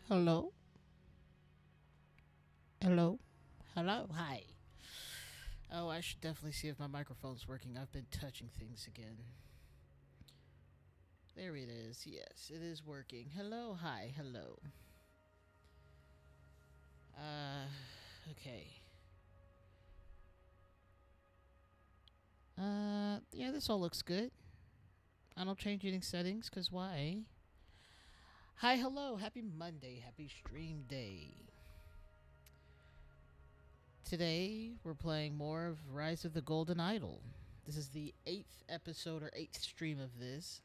Hello? Hello? Hello? Hi. Oh, I should definitely see if my microphone's working. I've been touching things again. There it is. Yes, it is working. Hello, hi, hello. Uh, okay. Yeah, this all looks good. I don't change any settings, because why? Hi, hello, happy Monday, happy stream day. Today, we're playing more of Rise of the Golden Idol. This is the 8th episode or 8th stream of this.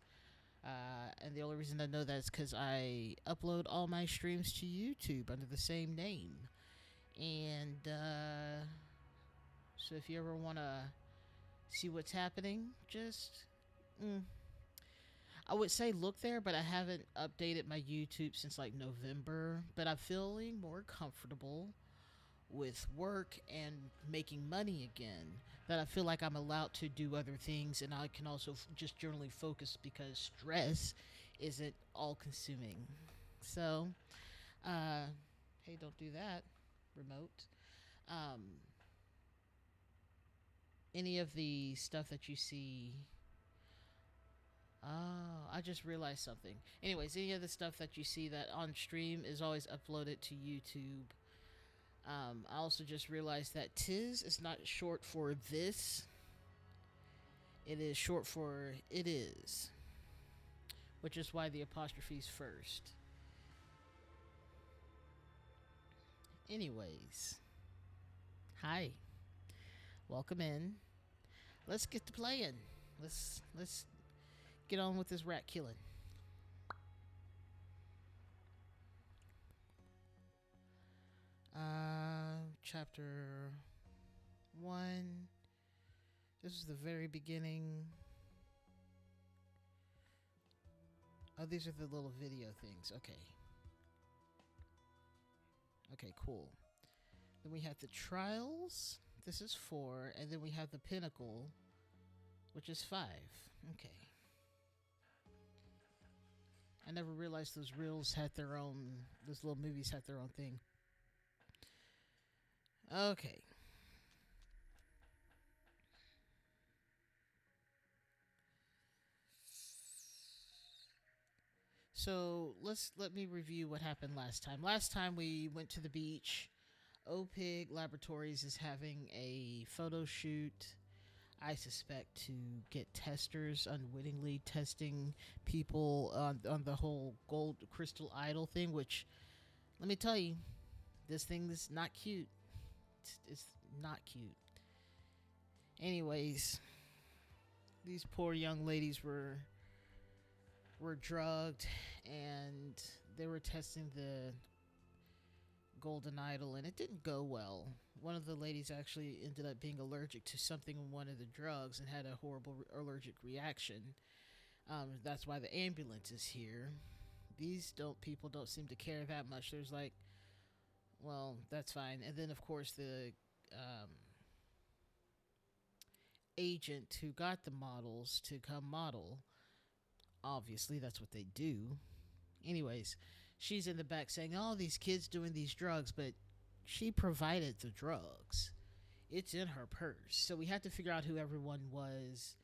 And the only reason I know that is because I upload all my streams to YouTube under the same name. And so if you ever want to see what's happening, just. I would say look there, but I haven't updated my YouTube since like November. But I'm feeling more comfortable with work and making money again, that I feel like I'm allowed to do other things, and I can also just generally focus because stress isn't all consuming. So, uh, hey, don't do that, remote. Um, any of the stuff that you see. Oh, I just realized something. Anyways, any of the stuff that you see that on stream is always uploaded to YouTube. I also just realized that Tiz is not short for this. It is short for it is, which is why the apostrophe's first. Anyways, hi, welcome in. Let's get to playing. Let's get on with this rat killing. Chapter 1. This is the very beginning. Oh, these are the little video things. Okay. Okay, cool. Then we have the trials. This is 4. And then we have the pinnacle, which is 5. Okay. I never realized those reels had their own, those little movies had their own thing. Okay. So let me review what happened last time. Last time we went to the beach. OPIG Laboratories is having a photo shoot, I suspect, to get testers unwittingly testing people on the whole gold crystal idol thing, which, let me tell you, this thing is not cute. It's not cute. Anyways, these poor young ladies were drugged, and they were testing the golden idol, and it didn't go well. One of the ladies actually ended up being allergic to something in one of the drugs and had a horrible allergic reaction. That's why the ambulance is here. These people don't seem to care that much. There's like, well, that's fine. And then of course the agent who got the models to come model, obviously that's what they do. Anyways, she's in the back saying, "Oh, these kids doing these drugs," but she provided the drugs. It's in her purse. So we had to figure out who everyone was.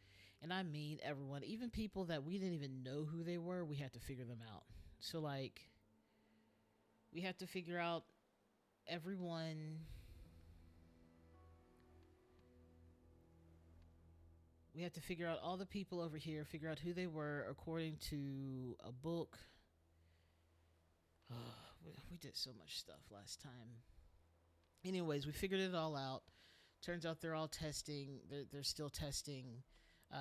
And I mean everyone, even people that we didn't even know who they were, we had to figure them out. So like, we had to figure out everyone. We had to figure out all the people over here, figure out who they were according to a book. Oh, we did so much stuff last time. Anyways, we figured it all out. Turns out they're all testing. They're still testing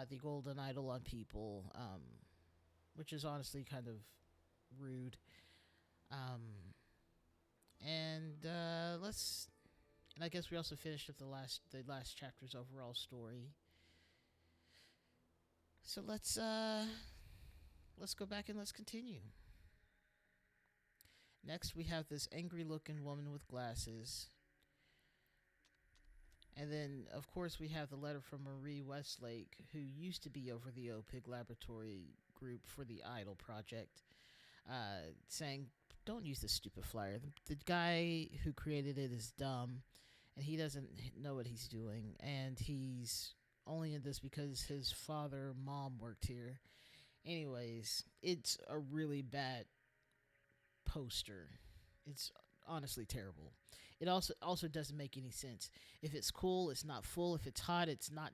the golden idol on people, which is honestly kind of rude. And let's. And I guess we also finished up the last chapter's overall story. So let's go back and let's continue. Next, we have this angry-looking woman with glasses. And then, of course, we have the letter from Marie Westlake, who used to be over the OPIG laboratory group for the Idol project, saying don't use this stupid flyer. The guy who created it is dumb, and he doesn't know what he's doing, and he's only in this because his father, mom worked here. Anyways, it's a really bad poster. It's honestly terrible. It also doesn't make any sense. If it's cool, it's not full. If it's hot, it's not.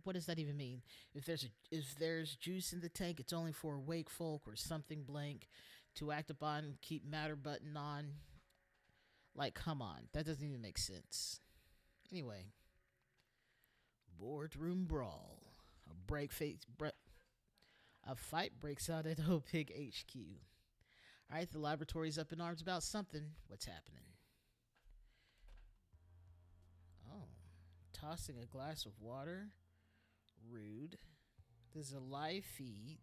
What does that even mean? If there's juice in the tank, it's only for awake folk or something blank. To act upon, keep matter button on. Like, come on, that doesn't even make sense. Anyway, boardroom brawl. A fight breaks out at OPIG HQ. All right, the laboratory's up in arms about something. What's happening? Oh, tossing a glass of water. Rude. There's a live feed.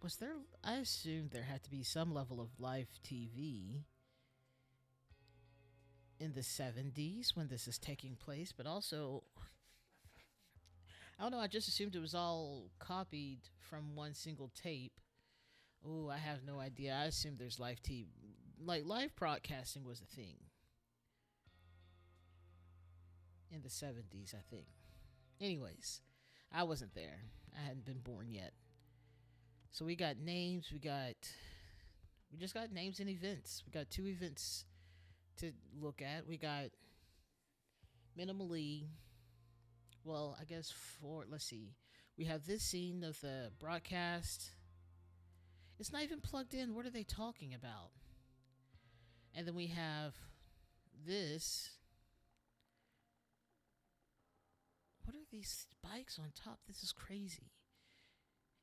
Was there? I assumed there had to be some level of live TV in the 70s when this is taking place, but also, I don't know, I just assumed it was all copied from one single tape. Oh, I have no idea. I assumed there's live TV. Like, live broadcasting was a thing in the 70s, I think. Anyways, I wasn't there. I hadn't been born yet. So we got names, we just got names and events. We got 2 events to look at. We got minimally, well, I guess 4, let's see. We have this scene of the broadcast. It's not even plugged in. What are they talking about? And then we have this. What are these spikes on top? This is crazy.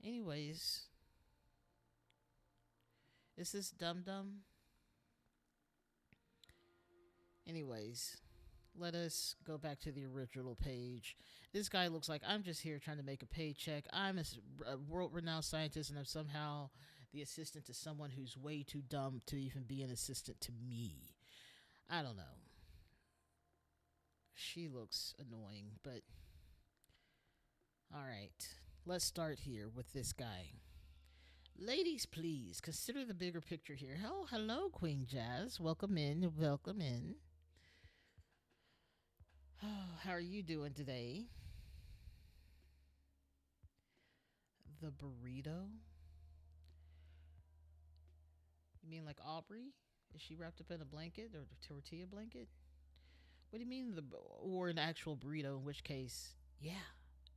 Anyways, is this Dum Dum? Anyways, let us go back to the original page. This guy looks like, I'm just here trying to make a paycheck. I'm a world-renowned scientist, and I'm somehow the assistant to someone who's way too dumb to even be an assistant to me. I don't know. She looks annoying, but all right. Let's start here with this guy. Ladies, please consider the bigger picture here. Oh, hello, Queen Jazz. Welcome in. Welcome in. Oh, how are you doing today? The burrito? You mean like Aubrey? Is she wrapped up in a blanket or a tortilla blanket? What do you mean or an actual burrito? In which case, yeah.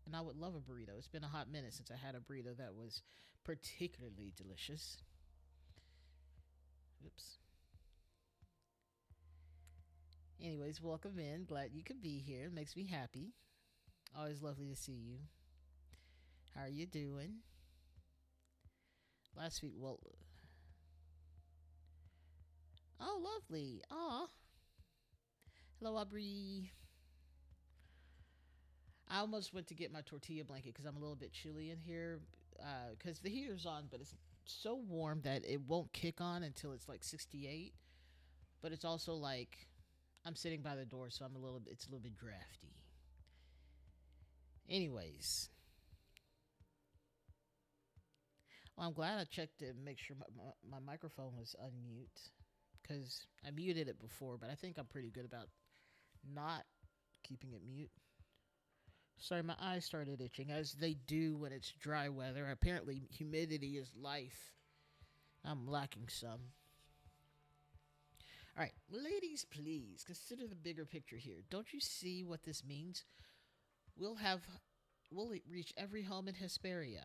And I would love a burrito. It's been a hot minute since I had a burrito that was particularly delicious. Oops. Anyways, welcome in. Glad you could be here. It makes me happy. Always lovely to see you. How are you doing? Last week, well... Oh, lovely. Aw. Hello, Aubrey. I almost went to get my tortilla blanket because I'm a little bit chilly in here. Because the heater's on, but it's so warm that it won't kick on until it's like 68. But it's also like... I'm sitting by the door, so it's a little bit drafty. Anyways. Well, I'm glad I checked to make sure my microphone was unmute. Because I muted it before, but I think I'm pretty good about not keeping it mute. Sorry, my eyes started itching, as they do when it's dry weather. Apparently, humidity is life. I'm lacking some. All right, ladies, please consider the bigger picture here. Don't you see what this means? We'll reach every home in Hesperia.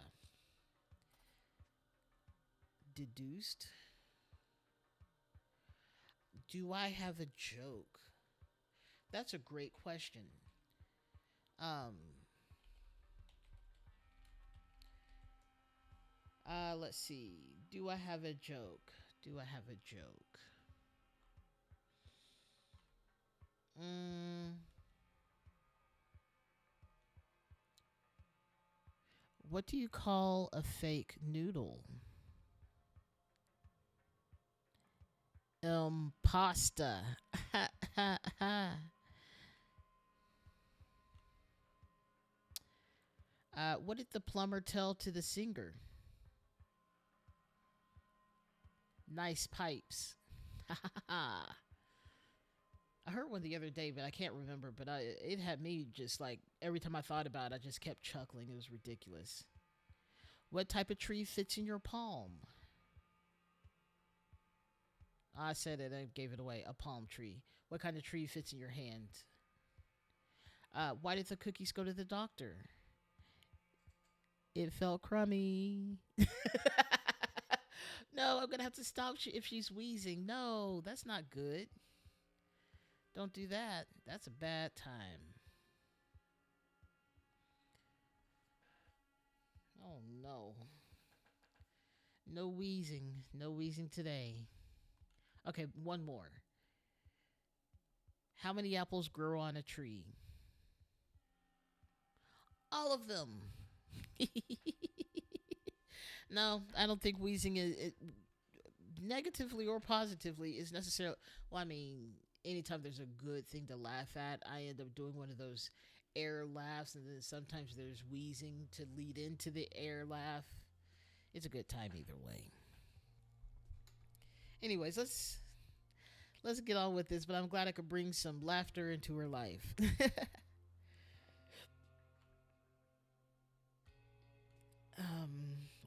Deduced. Do I have a joke? That's a great question. Let's see. Do I have a joke? What do you call a fake noodle? Pasta. What did the plumber tell to the singer? Nice pipes. I heard one the other day, but I can't remember. But it had me just like every time I thought about it, I just kept chuckling. It was ridiculous. What type of tree fits in your palm? I said it. I gave it away. A palm tree. What kind of tree fits in your hand? Why did the cookies go to the doctor? It felt crummy. No, I'm gonna have to stop if she's wheezing. No, that's not good. Don't do that. That's a bad time. Oh no. No wheezing. No wheezing today. Okay, one more. How many apples grow on a tree? All of them. No, I don't think wheezing is negatively or positively is necessarily. Well, I mean, anytime there's a good thing to laugh at, I end up doing one of those air laughs, and then sometimes there's wheezing to lead into the air laugh. It's a good time either way. Anyways, let's get on with this. But I'm glad I could bring some laughter into her life.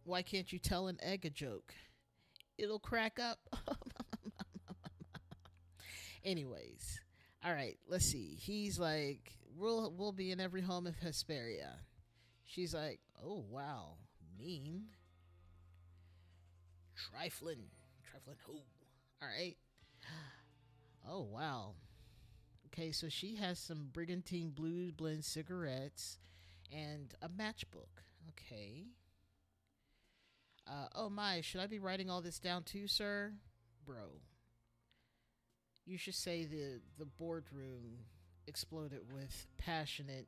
Why can't you tell an egg a joke? It'll crack up. Anyways, all right. Let's see. He's like, we'll be in every home of Hesperia. She's like, oh wow, mean, trifling who? All right. Oh wow. Okay, so she has some Brigantine Blues Blend cigarettes and a matchbook. Okay. Oh my, should I be writing all this down too, sir? Bro, you should say the boardroom exploded with passionate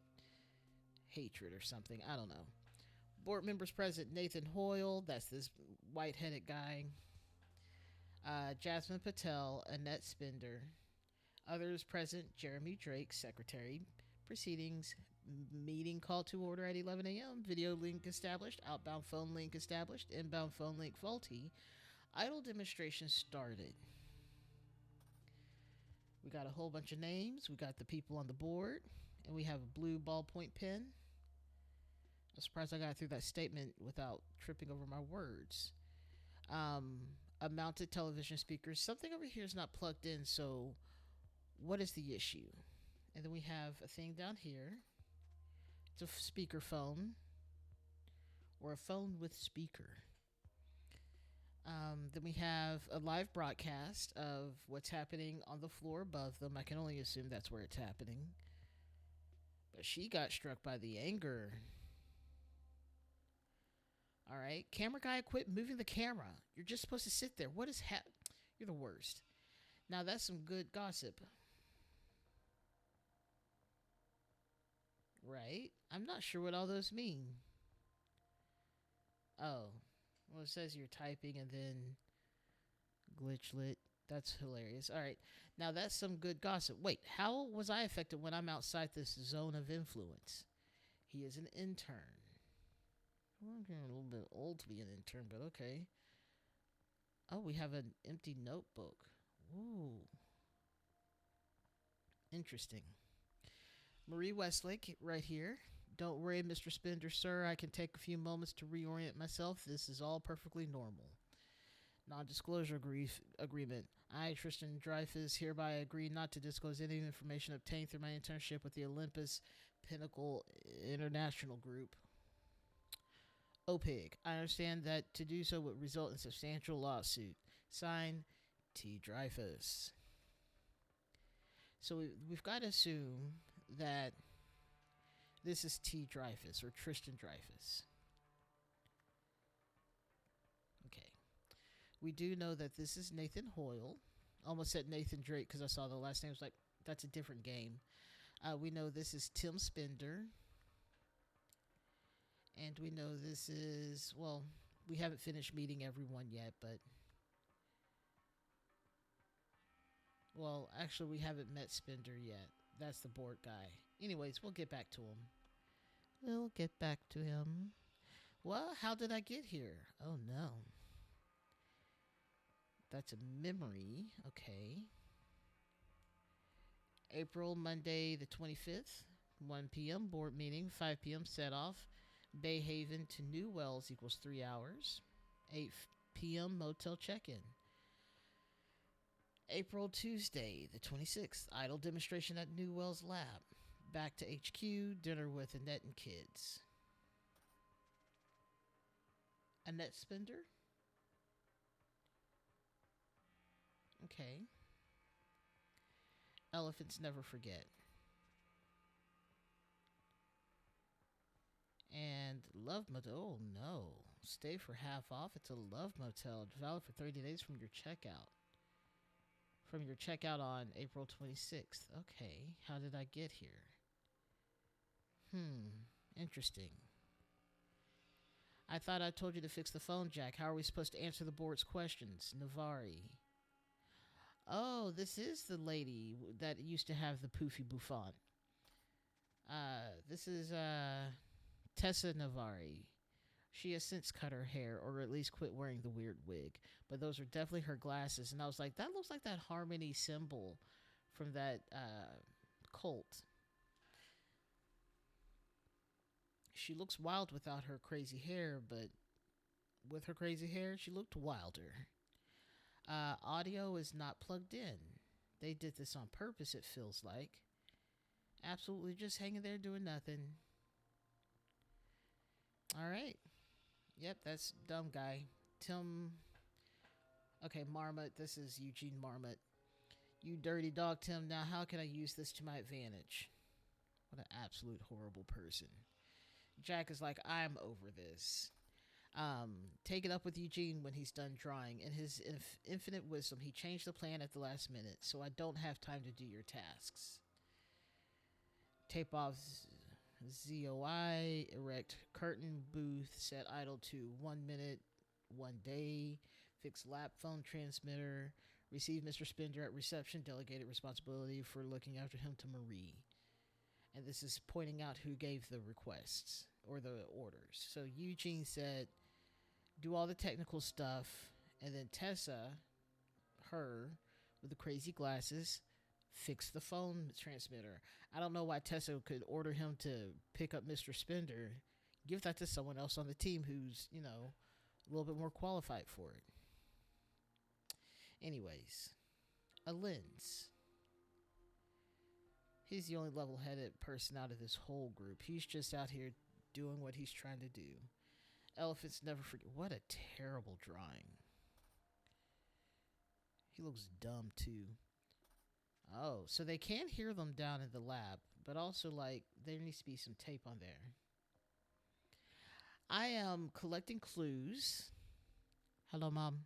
hatred or something. I don't know. Board members present: Nathan Hoyle, that's this white-headed guy. Jasmine Patel, Annette Spender. Others present: Jeremy Drake, secretary. Proceedings: meeting called to order at 11 a.m. Video link established. Outbound phone link established. Inbound phone link faulty. Idle demonstration started. We got a whole bunch of names. We got the people on the board. And we have a blue ballpoint pen. I'm surprised I got through that statement without tripping over my words. A mounted television speaker. Something over here is not plugged in, so what is the issue? And then we have a thing down here. It's a speaker phone. Or a phone with speaker. Then we have a live broadcast of what's happening on the floor above them. I can only assume that's where it's happening. But she got struck by the anger. All right. Camera guy, quit moving the camera. You're just supposed to sit there. What is happening? You're the worst. Now that's some good gossip. Right? I'm not sure what all those mean. Oh. Well, it says you're typing and then glitchlet. That's hilarious. All right. Now that's some good gossip. Wait, how was I affected when I'm outside this zone of influence? He is an intern. Well, I'm getting a little bit old to be an intern, but okay. Oh, we have an empty notebook. Ooh. Interesting. Marie Westlake, right here. Don't worry, Mr. Spender, sir. I can take a few moments to reorient myself. This is all perfectly normal. Non-disclosure agreement. I, Tristan Dreyfus, hereby agree not to disclose any information obtained through my internship with the Olympus Pinnacle International Group. OPIG. I understand that to do so would result in substantial lawsuit. Signed, T. Dreyfus. So we've got to assume that this is T. Dreyfus or Tristan Dreyfus. Okay. We do know that this is Nathan Hoyle. Almost said Nathan Drake because I saw the last name. I was like, that's a different game. We know this is Tim Spender. And we know this is, well, we haven't finished meeting everyone yet, but... Well, actually, we haven't met Spender yet. That's the board guy. Anyways, we'll get back to him. We'll get back to him. Well, how did I get here? Oh, no. That's a memory. Okay. April, Monday the 25th, 1 p.m. board meeting, 5 p.m. set off. Bay Haven to New Wells equals 3 hours. 8 p.m. motel check in. April, Tuesday the 26th, idle demonstration at New Wells Lab. Back to HQ, dinner with Annette and kids. Annette Spender? Okay. Elephants never forget. And Love Motel. Oh no. Stay for half off. It's a Love Motel. Valid for 30 days from your checkout. From your checkout on April 26th. Okay. How did I get here? Interesting. I thought I told you to fix the phone jack. How are we supposed to answer the board's questions? Navari. Oh, this is the lady that used to have the poofy bouffant. This is Tessa Navari. She has since cut her hair, or at least quit wearing the weird wig. But those are definitely her glasses. And I was like, that looks like that harmony symbol from that cult. She looks wild without her crazy hair, but with her crazy hair, she looked wilder. Audio is not plugged in. They did this on purpose, it feels like. Absolutely just hanging there doing nothing. All right. Yep, that's dumb guy. Tim. Okay, Marmot. This is Eugene Marmot. You dirty dog, Tim. Now, how can I use this to my advantage? What an absolute horrible person. Jack is like, I'm over this. Take it up with Eugene when he's done drawing. In his infinite wisdom, he changed the plan at the last minute, so I don't have time to do your tasks. Tape off ZOI, erect curtain booth, set idle to 1 minute, 1 day, fix lap phone transmitter, receive Mr. Spender at reception, delegated responsibility for looking after him to Marie. And this is pointing out who gave the requests or the orders. So Eugene said, do all the technical stuff, and then Tessa, her, with the crazy glasses, fix the phone transmitter. I don't know why Tessa could order him to pick up Mr. Spender. Give that to someone else on the team who's, a little bit more qualified for it. Anyways, a lens. He's the only level-headed person out of this whole group. He's just out here doing what he's trying to do. Elephants never forget. What a terrible drawing. He looks dumb, too. Oh, so they can hear them down in the lab, but also, there needs to be some tape on there. I am collecting clues. Hello, Mom.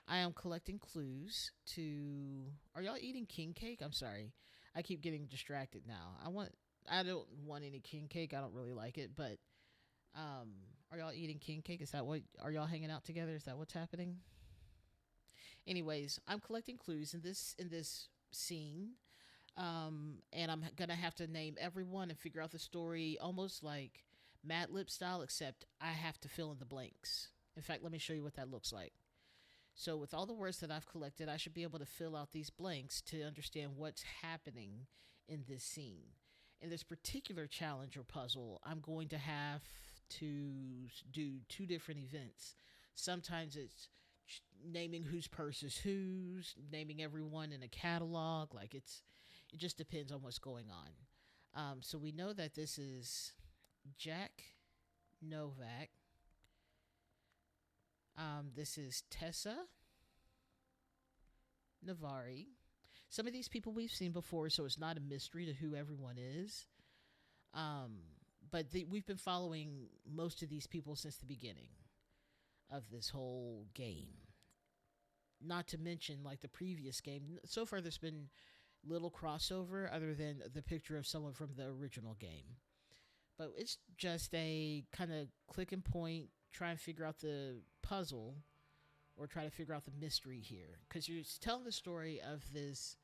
I am collecting clues to... Are y'all eating king cake? I'm sorry. I keep getting distracted now. I don't want any king cake. I don't really like it, but are y'all eating king cake? Is that what... Are y'all hanging out together? Is that what's happening? Anyways, I'm collecting clues in this scene, and I'm gonna have to name everyone and figure out the story almost like Mad Lib style, except I have to fill in the blanks. In fact, let me show you what that looks like. So with all the words that I've collected, I should be able to fill out these blanks to understand what's happening in this scene. In this particular challenge or puzzle, I'm going to have to do 2 different events. Sometimes it's naming whose purse is whose, naming everyone in a catalog. It just depends on what's going on. So we know that this is Jack Novak. This is Tessa Navari. Some of these people we've seen before, so it's not a mystery to who everyone is. But we've been following most of these people since the beginning of this whole game. Not to mention, the previous game, so far there's been little crossover other than the picture of someone from the original game. But it's just a kind of click and point, try and figure out the puzzle, or try to figure out the mystery here. Because you're telling the story of this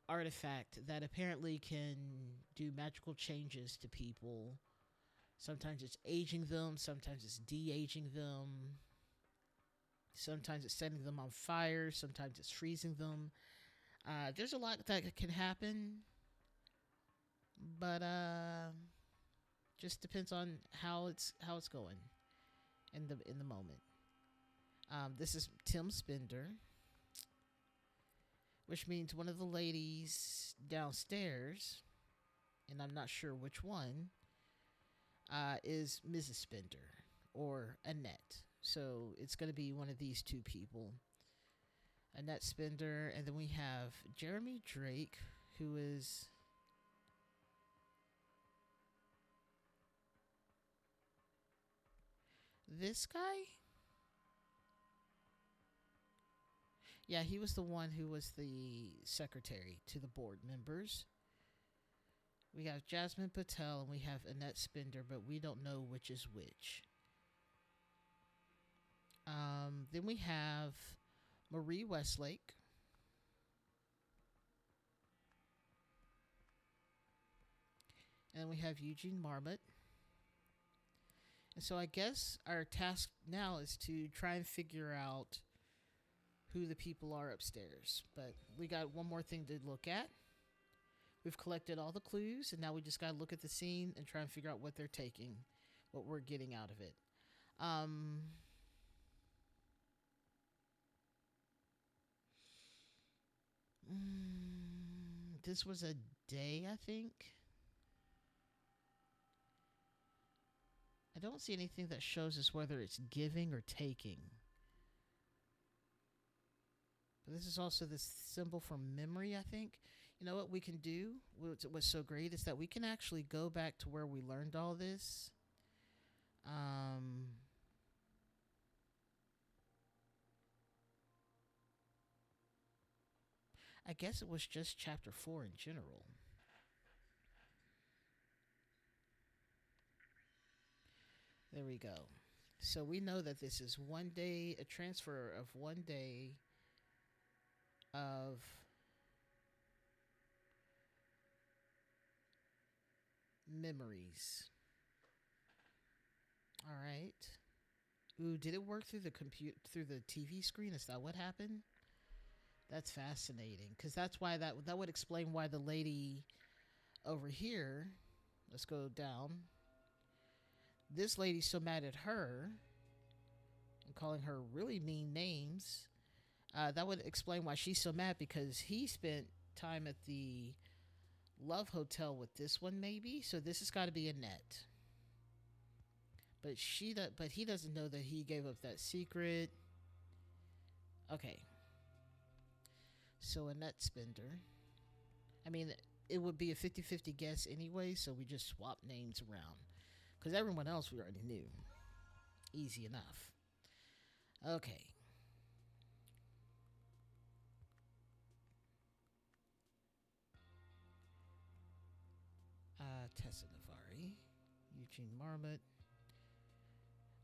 artifact that apparently can do magical changes to people. Sometimes it's aging them, sometimes it's de-aging them. Sometimes it's setting them on fire. Sometimes it's freezing them. There's a lot that can happen, but just depends on how it's going in the moment. This is Tim Spender, which means one of the ladies downstairs, and I'm not sure which one, is Mrs. Spender or Annette. So it's going to be one of these two people, Annette Spender, and then we have Jeremy Drake, who is this guy. Yeah, he was the one who was the secretary to the board members. We have Jasmine Patel and we have Annette Spender, but we don't know which is which. Then we have Marie Westlake. And we have Eugene Marmot. And so I guess our task now is to try and figure out who the people are upstairs. But we got one more thing to look at. We've collected all the clues, and now we just got to look at the scene and try and figure out what they're taking, what we're getting out of it. This was a day, I think. I don't see anything that shows us whether it's giving or taking. But this is also the symbol for memory, I think. You know what we can do? What's so great is that we can actually go back to where we learned all this. I guess it was just chapter 4 in general. There we go. So we know that this is one day, a transfer of one day of memories. All right. Ooh, did it work through the through the TV screen? Is that what happened? That's fascinating, because that's why that would explain why the lady over here. Let's go down. This lady's so mad at her and calling her really mean names. That would explain why she's so mad, because he spent time at the Love Hotel with this one, maybe. So this has got to be Annette. But but he doesn't know that he gave up that secret. Okay. So Annette Spender. I mean, it would be a 50-50 guess anyway, so we just swap names around. Because everyone else we already knew. Easy enough. Okay. Tessa Navari. Eugene Marmot.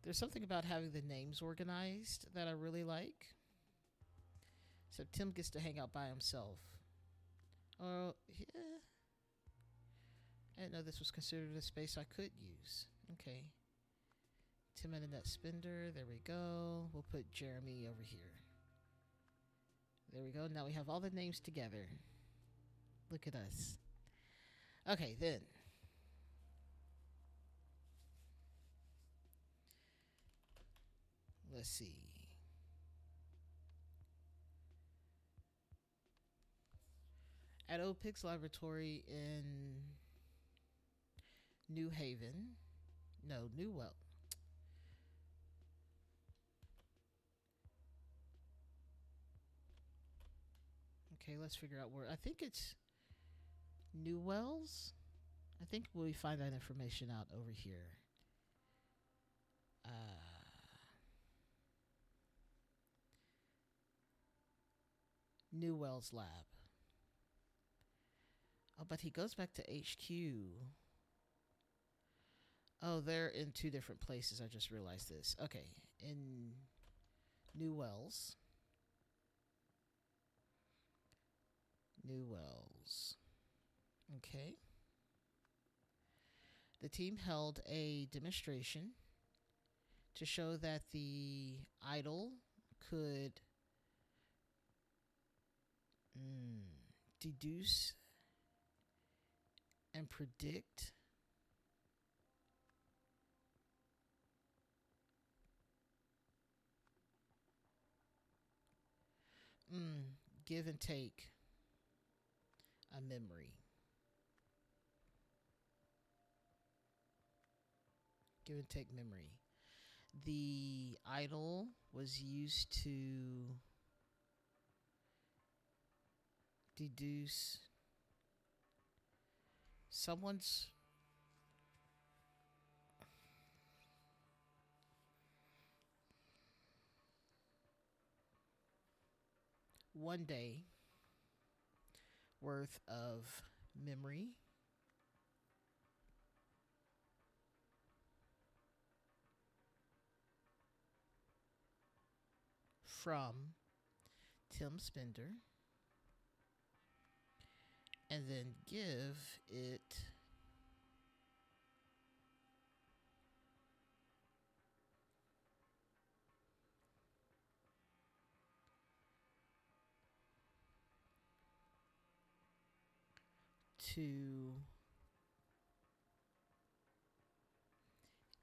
There's something about having the names organized that I really like. So Tim gets to hang out by himself. Oh, yeah. I didn't know this was considered a space I could use. Okay. Tim and Annette Spender. There we go. We'll put Jeremy over here. There we go. Now we have all the names together. Look at us. Okay, then. Let's see. At OPIC's laboratory in New Haven. No, Newell. Okay, let's figure out where. I think it's Newells. I think we find that information out over here. Newell's lab. Oh, but he goes back to HQ. Oh, they're in two different places. I just realized this. Okay, in Newells. Newells. Okay. The team held a demonstration to show that the idol could deduce and predict give and take a memory. Give and take memory. The idol was used to deduce someone's one day worth of memory from Tim Spender and then give it to,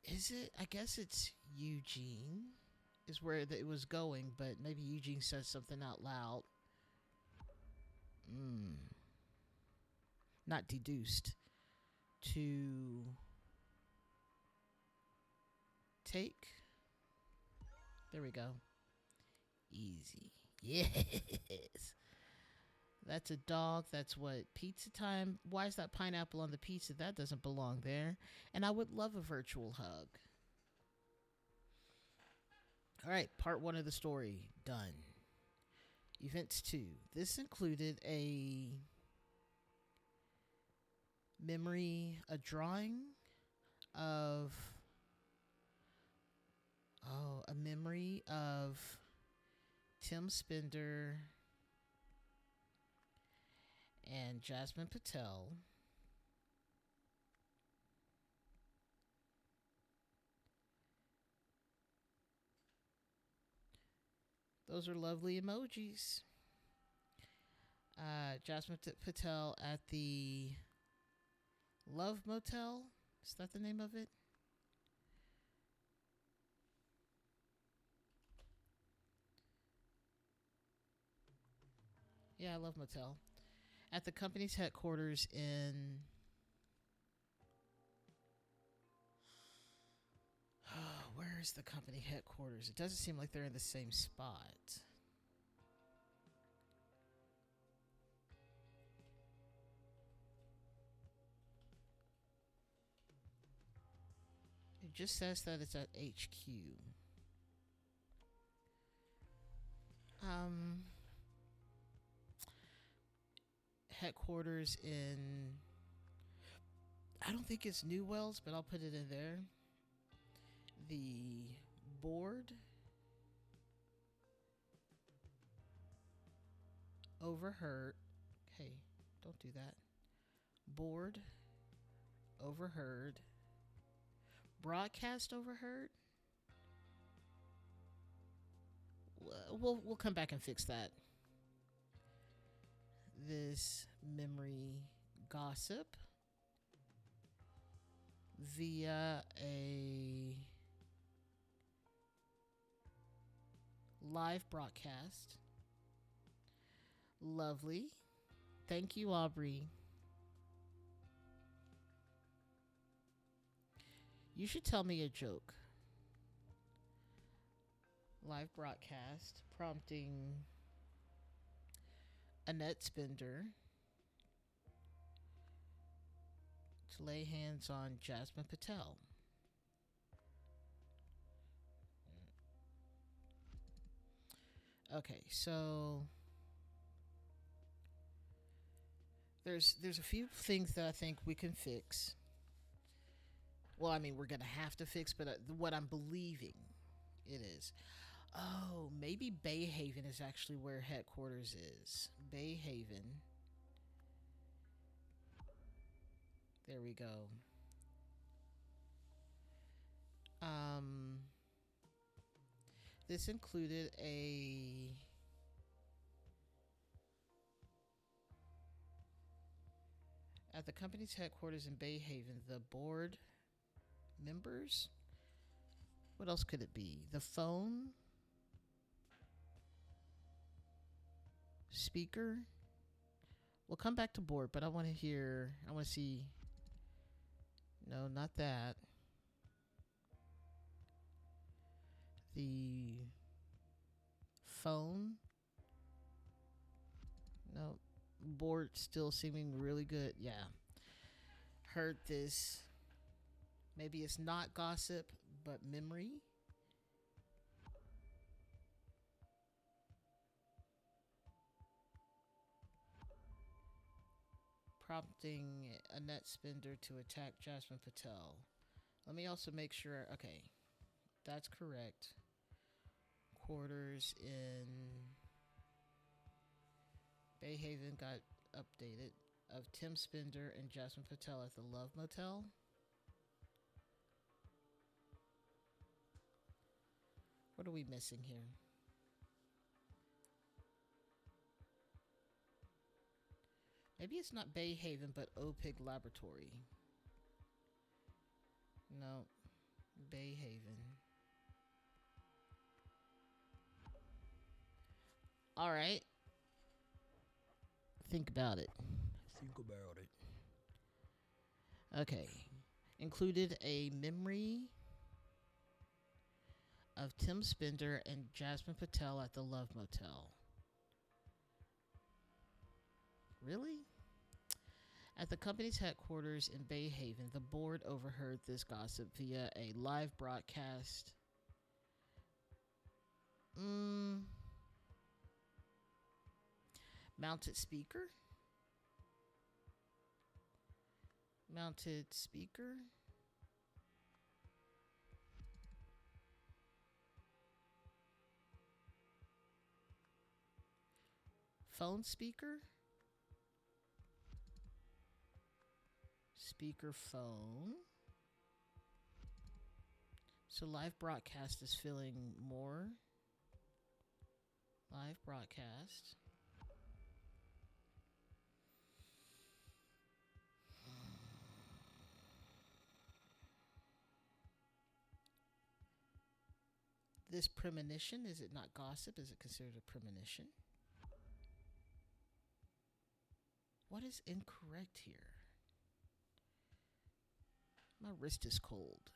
is it, I guess it's Eugene is where it was going, but maybe Eugene says something out loud. Not deduced. To take. There we go. Easy. Yes. That's a dog. That's what? Pizza time? Why is that pineapple on the pizza? That doesn't belong there. And I would love a virtual hug. All right, part 1 of the story done. Events 2. This included a memory, a drawing of, a memory of Tim Spender and Jasmine Patel those are lovely emojis. Jasmine Patel at the Love Motel. Is that the name of it? Yeah, Love Motel. At the company's headquarters in where is the company headquarters? It doesn't seem like they're in the same spot. It just says that it's at HQ. Headquarters in, I don't think it's New Wells, but I'll put it in there. The board overheard. Hey, don't do that. Board overheard. Broadcast overheard. We'll come back and fix that. This memory gossip via a live broadcast. Lovely. Thank you, Aubrey. You should tell me a joke. Live broadcast prompting Annette Spender to lay hands on Jasmine Patel. Okay, so there's a few things that I think we can fix. Well, I mean, we're gonna have to fix, but what I'm believing it is. Oh, maybe Bay Haven is actually where headquarters is. Bay Haven. There we go. This included a at the company's headquarters in Bay Haven, the board members. What else could it be? The phone speaker. We'll come back to board, but I want to see. No, not that. The phone. No. Board still seeming really good. Yeah. Heard this. Maybe it's not gossip, but memory. Prompting Annette Spender to attack Jasmine Patel. Let me also make sure. Okay, that's correct. Quarters in Bay Haven got updated of Tim Spender and Jasmine Patel at the Love Motel. What are we missing here? Maybe it's not Bay Haven, but OPIG Laboratory. No, Bay Haven. All right. Think about it. Think about it. Okay. Included a memory of Tim Spender and Jasmine Patel at the Love Motel. Really? At the company's headquarters in Bay Haven, the board overheard this gossip via a live broadcast. Mounted speaker? Mounted speaker? Phone speaker? Speaker phone. So live broadcast is feeling more. Live broadcast. This premonition, is it not gossip? Is it considered a premonition? What is incorrect here? My wrist is cold.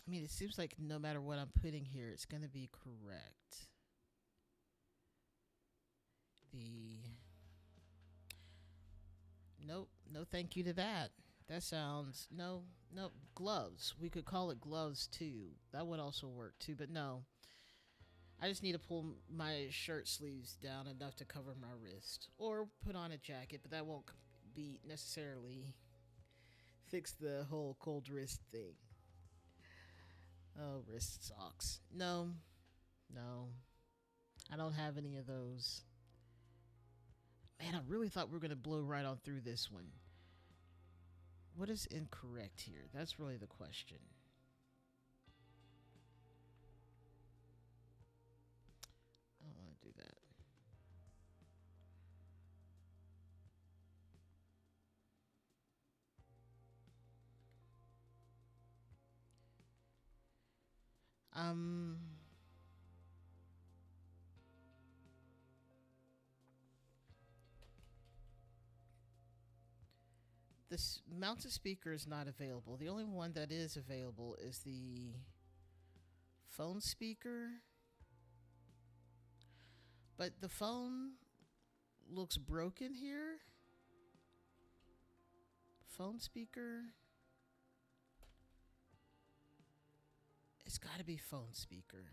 I mean, it seems like no matter what I'm putting here, it's going to be correct. Nope, no thank you to that. That sounds, no, gloves. We could call it gloves too. That would also work too, but no. I just need to pull my shirt sleeves down enough to cover my wrist. Or put on a jacket, but that won't be necessarily fix the whole cold wrist thing. Oh, wrist socks. No. I don't have any of those. Man, I really thought we were going to blow right on through this one. What is incorrect here? That's really the question. I don't want to do that. This mounted speaker is not available. The only one that is available is the phone speaker. But the phone looks broken here. Phone speaker. It's got to be phone speaker.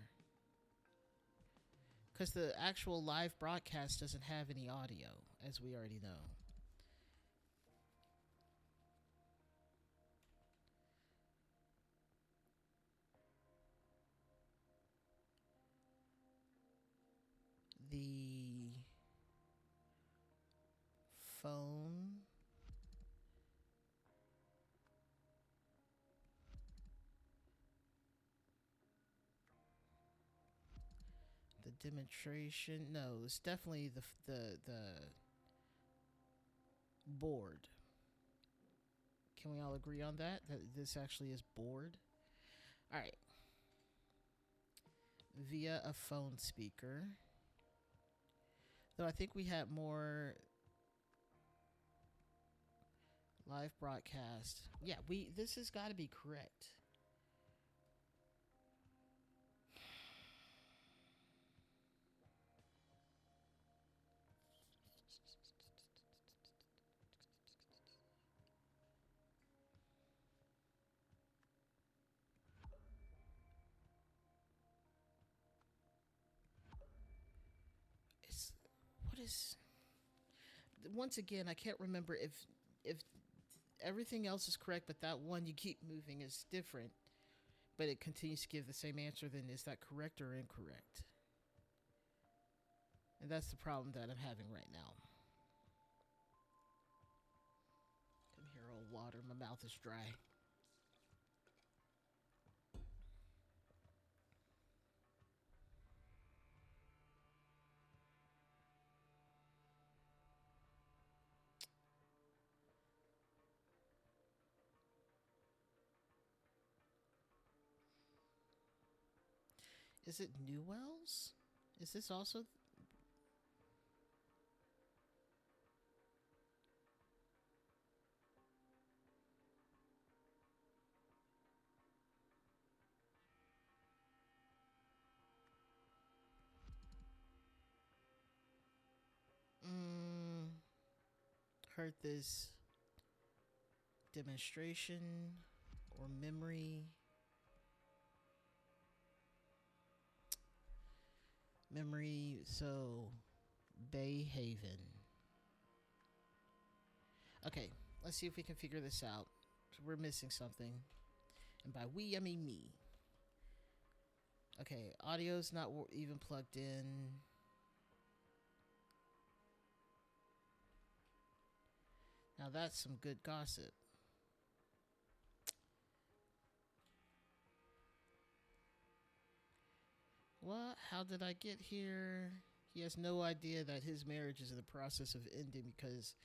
Because the actual live broadcast doesn't have any audio, as we already know. The phone Demonstration. No, it's definitely the board. Can we all agree on that? That this actually is board? All right. Via a phone speaker. Though I think we had more live broadcast. Yeah, this has got to be correct. It's what is once again I can't remember if everything else is correct, but that one you keep moving is different, but it continues to give the same answer. Then is that correct or incorrect? And that's the problem that I'm having right now. Come here, old water. My mouth is dry. Is it Newells? Is this also? Heard this demonstration or memory. Memory, so Bay Haven. Okay, let's see if we can figure this out. So we're missing something. And by we, I mean me. Okay, audio's not even plugged in. Now that's some good gossip. What? How did I get here? He has no idea that his marriage is in the process of ending because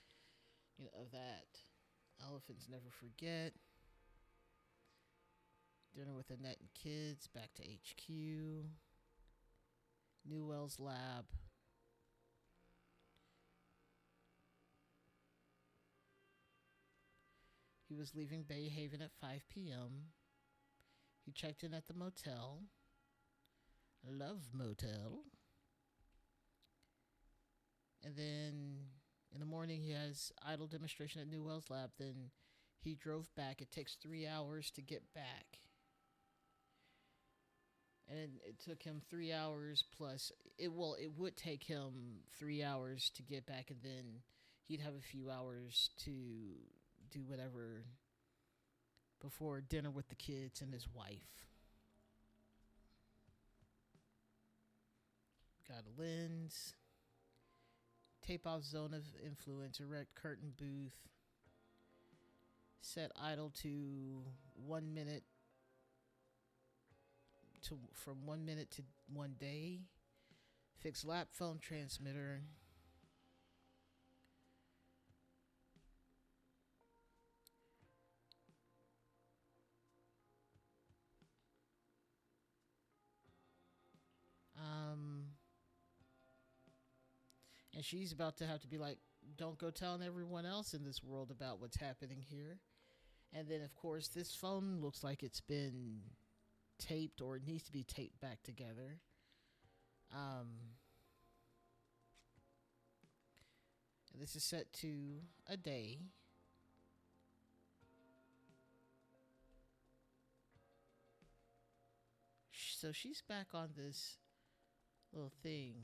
of that. Elephants never forget. Dinner with Annette and kids. Back to HQ. Newell's lab. He was leaving Bay Haven at 5 p.m. He checked in at the motel. Love motel. And then in the morning he has idle demonstration at Newell's lab. Then he drove back. It takes 3 hours to get back. And it took him 3 hours plus. It would take him 3 hours to get back, and then he'd have a few hours to do whatever before dinner with the kids and his wife. Got a lens. Tape off zone of influence. Erect curtain booth. Set idle to 1 minute. From 1 minute to 1 day. Fix lap phone transmitter. And she's about to have to be like, don't go telling everyone else in this world about what's happening here. And then, of course, this phone looks like it's been taped, or it needs to be taped back together. This is set to a day. So she's back on this little thing.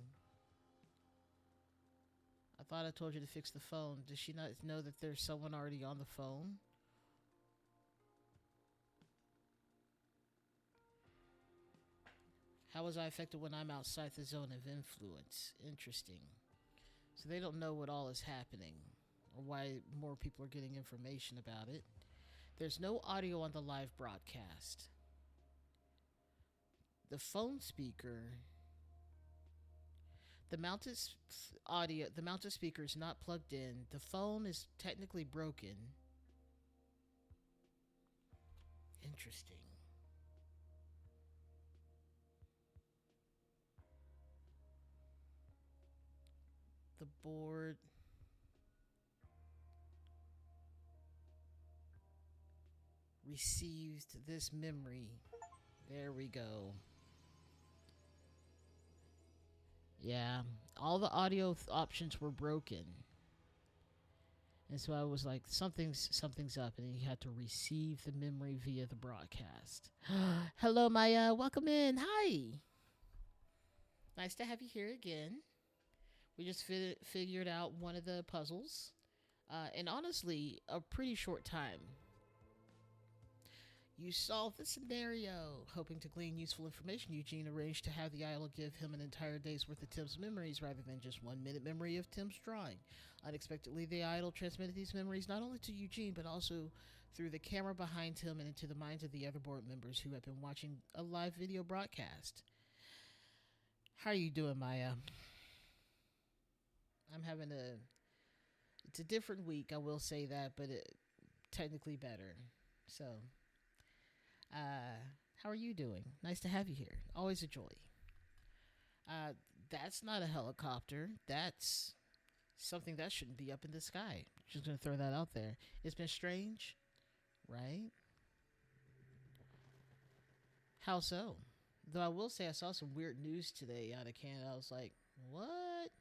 I thought I told you to fix the phone. Does she not know that there's someone already on the phone? How was I affected when I'm outside the zone of influence? Interesting. So they don't know what all is happening or why more people are getting information about it. There's no audio on the live broadcast. The phone speaker the mounted speaker is not plugged in. The phone is technically broken. Interesting. The board received this memory. There we go. Yeah, all the audio options were broken. And so I was like, something's up, and he had to receive the memory via the broadcast. Hello, Maya. Welcome in. Hi. Nice to have you here again. We just figured out one of the puzzles, and honestly, a pretty short time. You solve the scenario. Hoping to glean useful information, Eugene arranged to have the idol give him an entire day's worth of Tim's memories rather than just 1 minute memory of Tim's drawing. Unexpectedly, the idol transmitted these memories not only to Eugene but also through the camera behind him and into the minds of the other board members who had been watching a live video broadcast. How are you doing, Maya? I'm having it's a different week, I will say that, but technically better. So, how are you doing? Nice to have you here. Always a joy. That's not a helicopter. That's something that shouldn't be up in the sky. Just gonna throw that out there. It's been strange, right? How so? Though I will say I saw some weird news today out of Canada. I was like, what?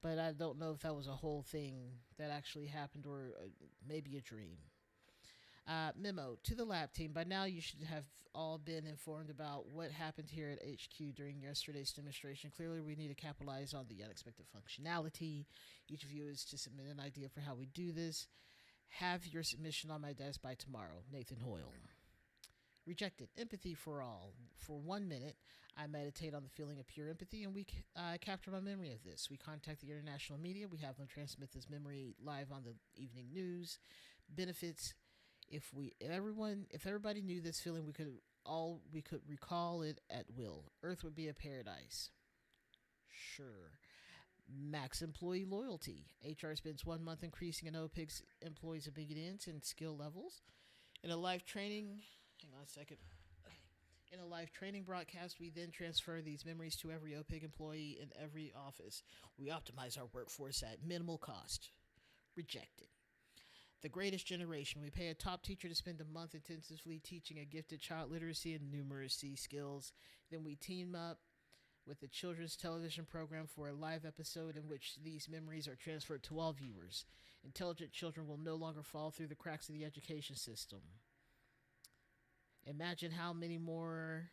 But I don't know if that was a whole thing that actually happened or maybe a dream. Memo to the lab team. By now, you should have all been informed about what happened here at HQ during yesterday's demonstration. Clearly, we need to capitalize on the unexpected functionality. Each of you is to submit an idea for how we do this. Have your submission on my desk by tomorrow. Nathan Hoyle. Rejected. Empathy for all. For 1 minute, I meditate on the feeling of pure empathy, and we capture my memory of this. We contact the international media. We have them transmit this memory live on the evening news. Benefits. If everybody knew this feeling, we could recall it at will. Earth would be a paradise. Sure. Max employee loyalty. HR spends 1 month increasing an OPIG's employees' obedience and skill levels. In a live training, hang on a second. Okay. In a live training broadcast, we then transfer these memories to every OPIG employee in every office. We optimize our workforce at minimal cost. Rejected. The greatest generation. We pay a top teacher to spend a month intensively teaching a gifted child literacy and numeracy skills. Then we team up with the children's television program for a live episode in which these memories are transferred to all viewers. Intelligent children will no longer fall through the cracks of the education system. Imagine how many more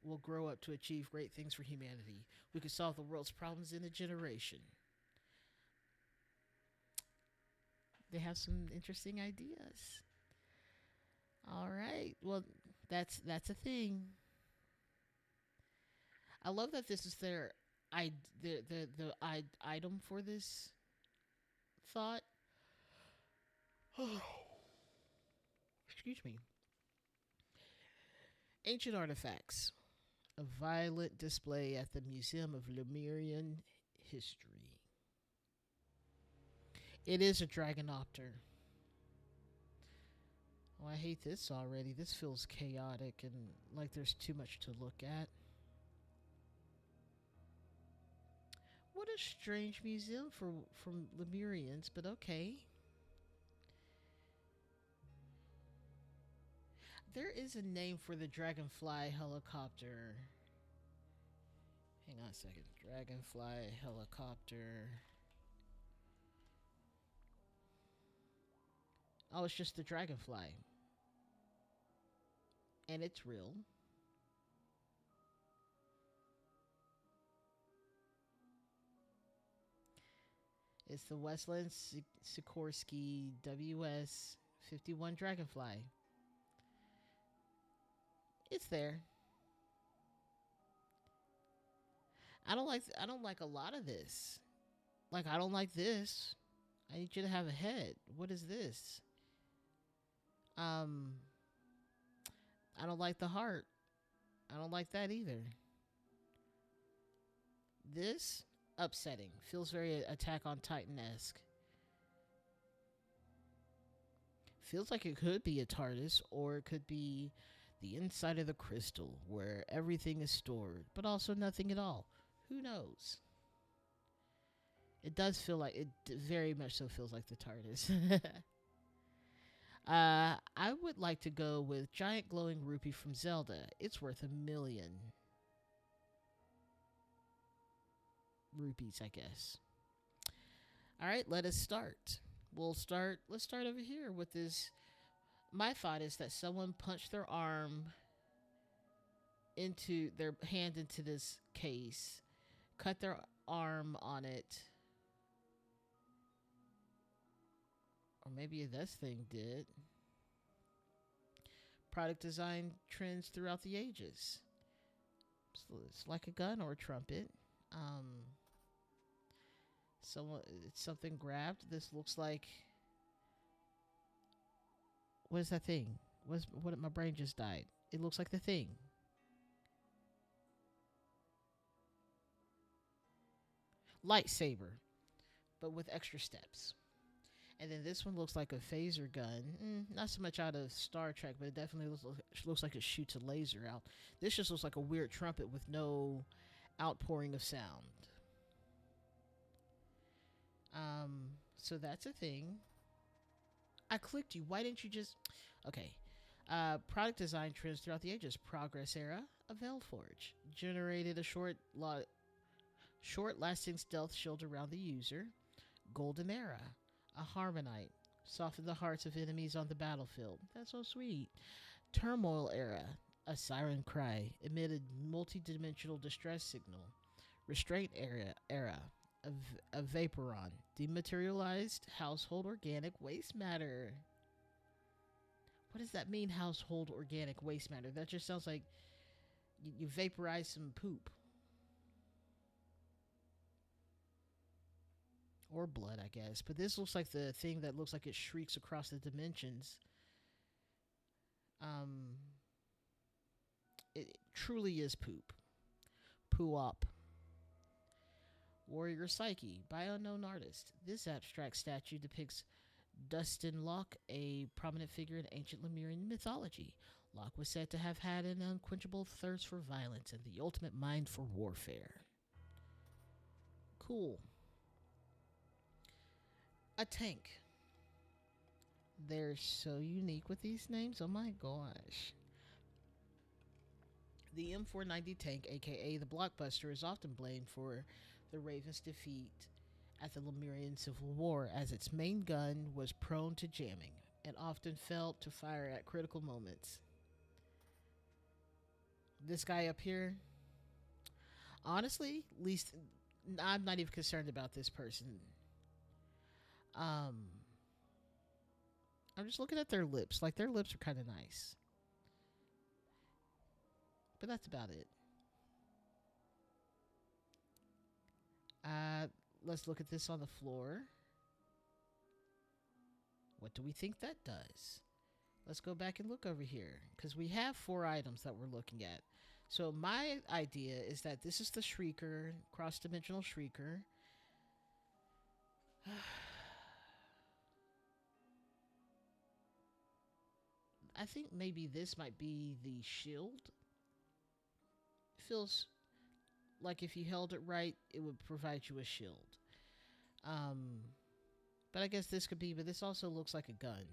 will grow up to achieve great things for humanity. We could solve the world's problems in a generation. They have some interesting ideas. All right. Well, that's a thing. I love that this is their item for this thought. Excuse me. Ancient artifacts. A violent display at the Museum of Lemurian History. It is a Dragonopter. Oh, I hate this already. This feels chaotic and like there's too much to look at. What a strange museum from Lemurians, but okay. There is a name for the Dragonfly helicopter. Hang on a second. Dragonfly helicopter. Oh, it's just the Dragonfly. And it's real. It's the Westland Sikorsky WS-51 Dragonfly. It's there. I don't like a lot of this. Like, I don't like this. I need you to have a head. What is this? I don't like the heart. I don't like that either. This upsetting. Feels very Attack on Titan esque. Feels like it could be a TARDIS, or it could be the inside of the crystal where everything is stored, but also nothing at all. Who knows? It does feel like it very much so feels like the TARDIS. I would like to go with Giant Glowing Rupee from Zelda. It's worth 1,000,000 rupees, I guess. All right, let us start. Let's start over here with this. My thought is that someone punched their arm into their hand into this case, cut their arm on it. Or maybe this thing did. Product design trends throughout the ages. So it's like a gun or a trumpet. It's something grabbed. This looks like. What is that thing? What? My brain just died. It looks like the thing. Lightsaber, but with extra steps. And then this one looks like a phaser gun. Not so much out of Star Trek, but it definitely looks like it shoots a laser out. This just looks like a weird trumpet with no outpouring of sound. So that's a thing. I clicked you. Why didn't you just... Okay. Product design trends throughout the ages. Progress era, a Veilforge. Generated a short-lasting stealth shield around the user. Golden era, a Harmonite. Softened the hearts of enemies on the battlefield. That's so sweet. Turmoil era, a siren cry. Emitted multi-dimensional distress signal. Restraint era, a Vaporon. Dematerialized household organic waste matter. What does that mean, household organic waste matter? That just sounds like you vaporize some poop. Or blood, I guess. But this looks like the thing that looks like it shrieks across the dimensions. It truly is poop. Poo-op. Warrior Psyche by unknown artist. This abstract statue depicts Dustin Locke, a prominent figure in ancient Lemurian mythology. Locke was said to have had an unquenchable thirst for violence and the ultimate mind for warfare. Cool. A tank. They're so unique with these names. Oh my gosh. The M490 tank, aka the Blockbuster, is often blamed for the Ravens' defeat at the Lemurian Civil War, as its main gun was prone to jamming and often failed to fire at critical moments. This guy up here, honestly, least I'm not even concerned about this person. I'm just looking at their lips. Like, their lips are kind of nice. But that's about it. Let's look at this on the floor. What do we think that does? Let's go back and look over here, because we have 4 items that we're looking at. So my idea is that this is the Shrieker, cross-dimensional Shrieker. I think maybe this might be the shield. Feels like if you held it right, it would provide you a shield. But I guess this could be, but this also looks like a gun.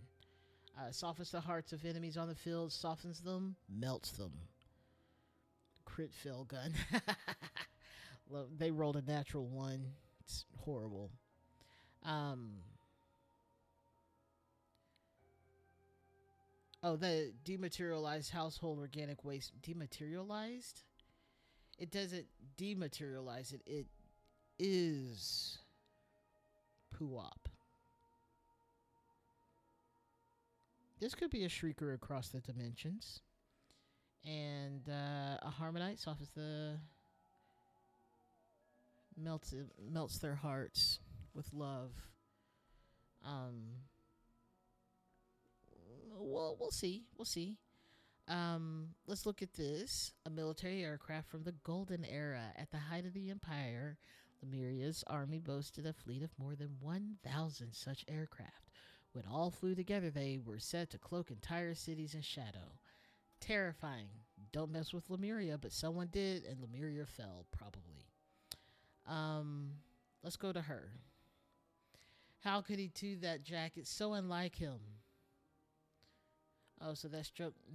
Softens the hearts of enemies on the field, softens them, melts them. Crit fail gun. Well, they rolled a natural 1. It's horrible. Oh, the dematerialized household organic waste. Dematerialized? It doesn't dematerialize it. It is poo-op. This could be a Shrieker across the dimensions. And a Harmonite softens the... melts their hearts with love. Well, we'll see. Let's look at this. A military aircraft from the Golden Era. At the height of the Empire, Lemuria's army boasted a fleet of more than 1,000 such aircraft. When all flew together, they were said to cloak entire cities in shadow. Terrifying. Don't mess with Lemuria, but someone did, and Lemuria fell, probably. Um, let's go to her. How could he do that, Jack? It's so unlike him. Oh, so that's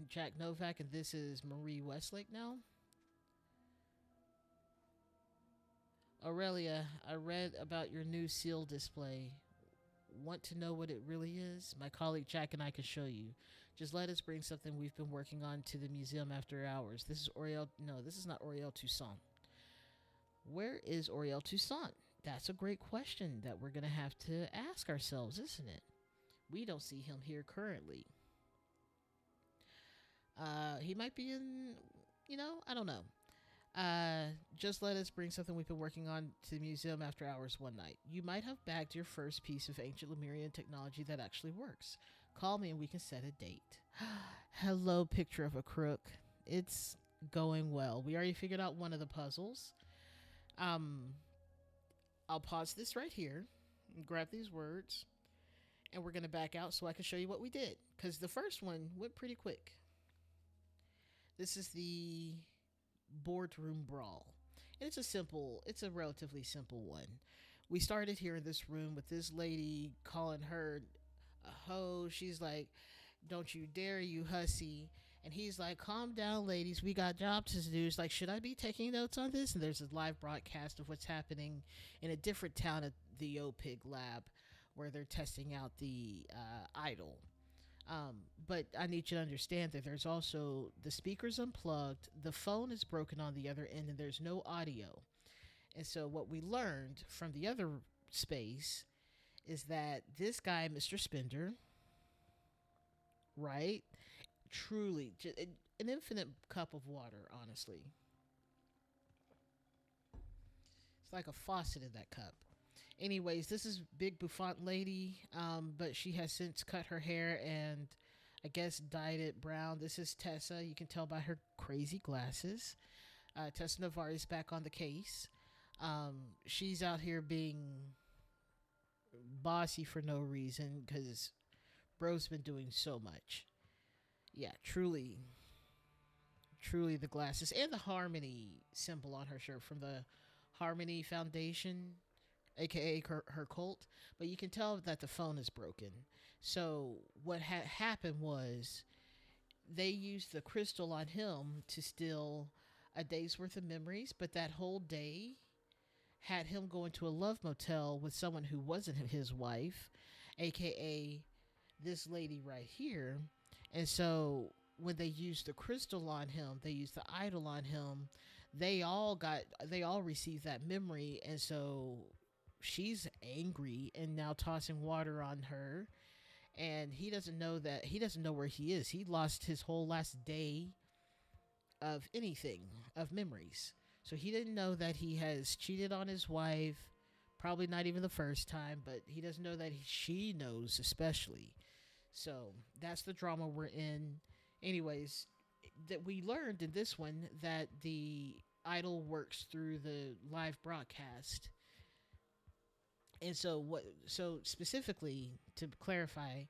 Jack Novak, and this is Marie Westlake now? Aurelia, I read about your new seal display. Want to know what it really is? My colleague Jack and I can show you. Just let us bring something we've been working on to the museum after hours. This is Oriel. No, this is not Oriel Toussaint. Where is Oriel Toussaint? That's a great question that we're going to have to ask ourselves, isn't it? We don't see him here currently. He might be in, I don't know. Just let us bring something we've been working on to the museum after hours one night. You might have bagged your first piece of ancient Lemurian technology that actually works. Call me and we can set a date. Hello, picture of a crook. It's going well. We already figured out one of the puzzles. I'll pause this right here and grab these words, and we're going to back out so I can show you what we did, because the first one went pretty quick. This is the boardroom brawl. And it's a relatively simple one. We started here in this room with this lady calling her a hoe. She's like, don't you dare, you hussy. And he's like, calm down, ladies. We got jobs to do. It's like, should I be taking notes on this? And there's a live broadcast of what's happening in a different town at the OPIG lab where they're testing out the idol. But I need you to understand that there's also the speakers unplugged, the phone is broken on the other end, and there's no audio. And so what we learned from the other space is that this guy, Mr. Spender, right, truly an infinite cup of water, honestly. It's like a faucet in that cup. Anyways, this is big bouffant lady, but she has since cut her hair and I guess dyed it brown. This is Tessa. You can tell by her crazy glasses. Tessa Navarre is back on the case. She's out here being bossy for no reason because bro's been doing so much. Yeah, truly the glasses and the Harmony symbol on her shirt from the Harmony Foundation, aka her cult. But you can tell that the phone is broken. So what happened was they used the crystal on him to steal a day's worth of memories, but that whole day had him go into a love motel with someone who wasn't his wife, aka this lady right here. And so when they used the crystal on him, they used the idol on him, they all received that memory. And so she's angry and now tossing water on her, and he doesn't know where he is. He lost his whole last day of anything, of memories. So he didn't know that he has cheated on his wife, probably not even the first time, but he doesn't know that she knows, especially. So that's the drama we're in. Anyways, that we learned in this one that the idol works through the live broadcast. And so specifically to clarify,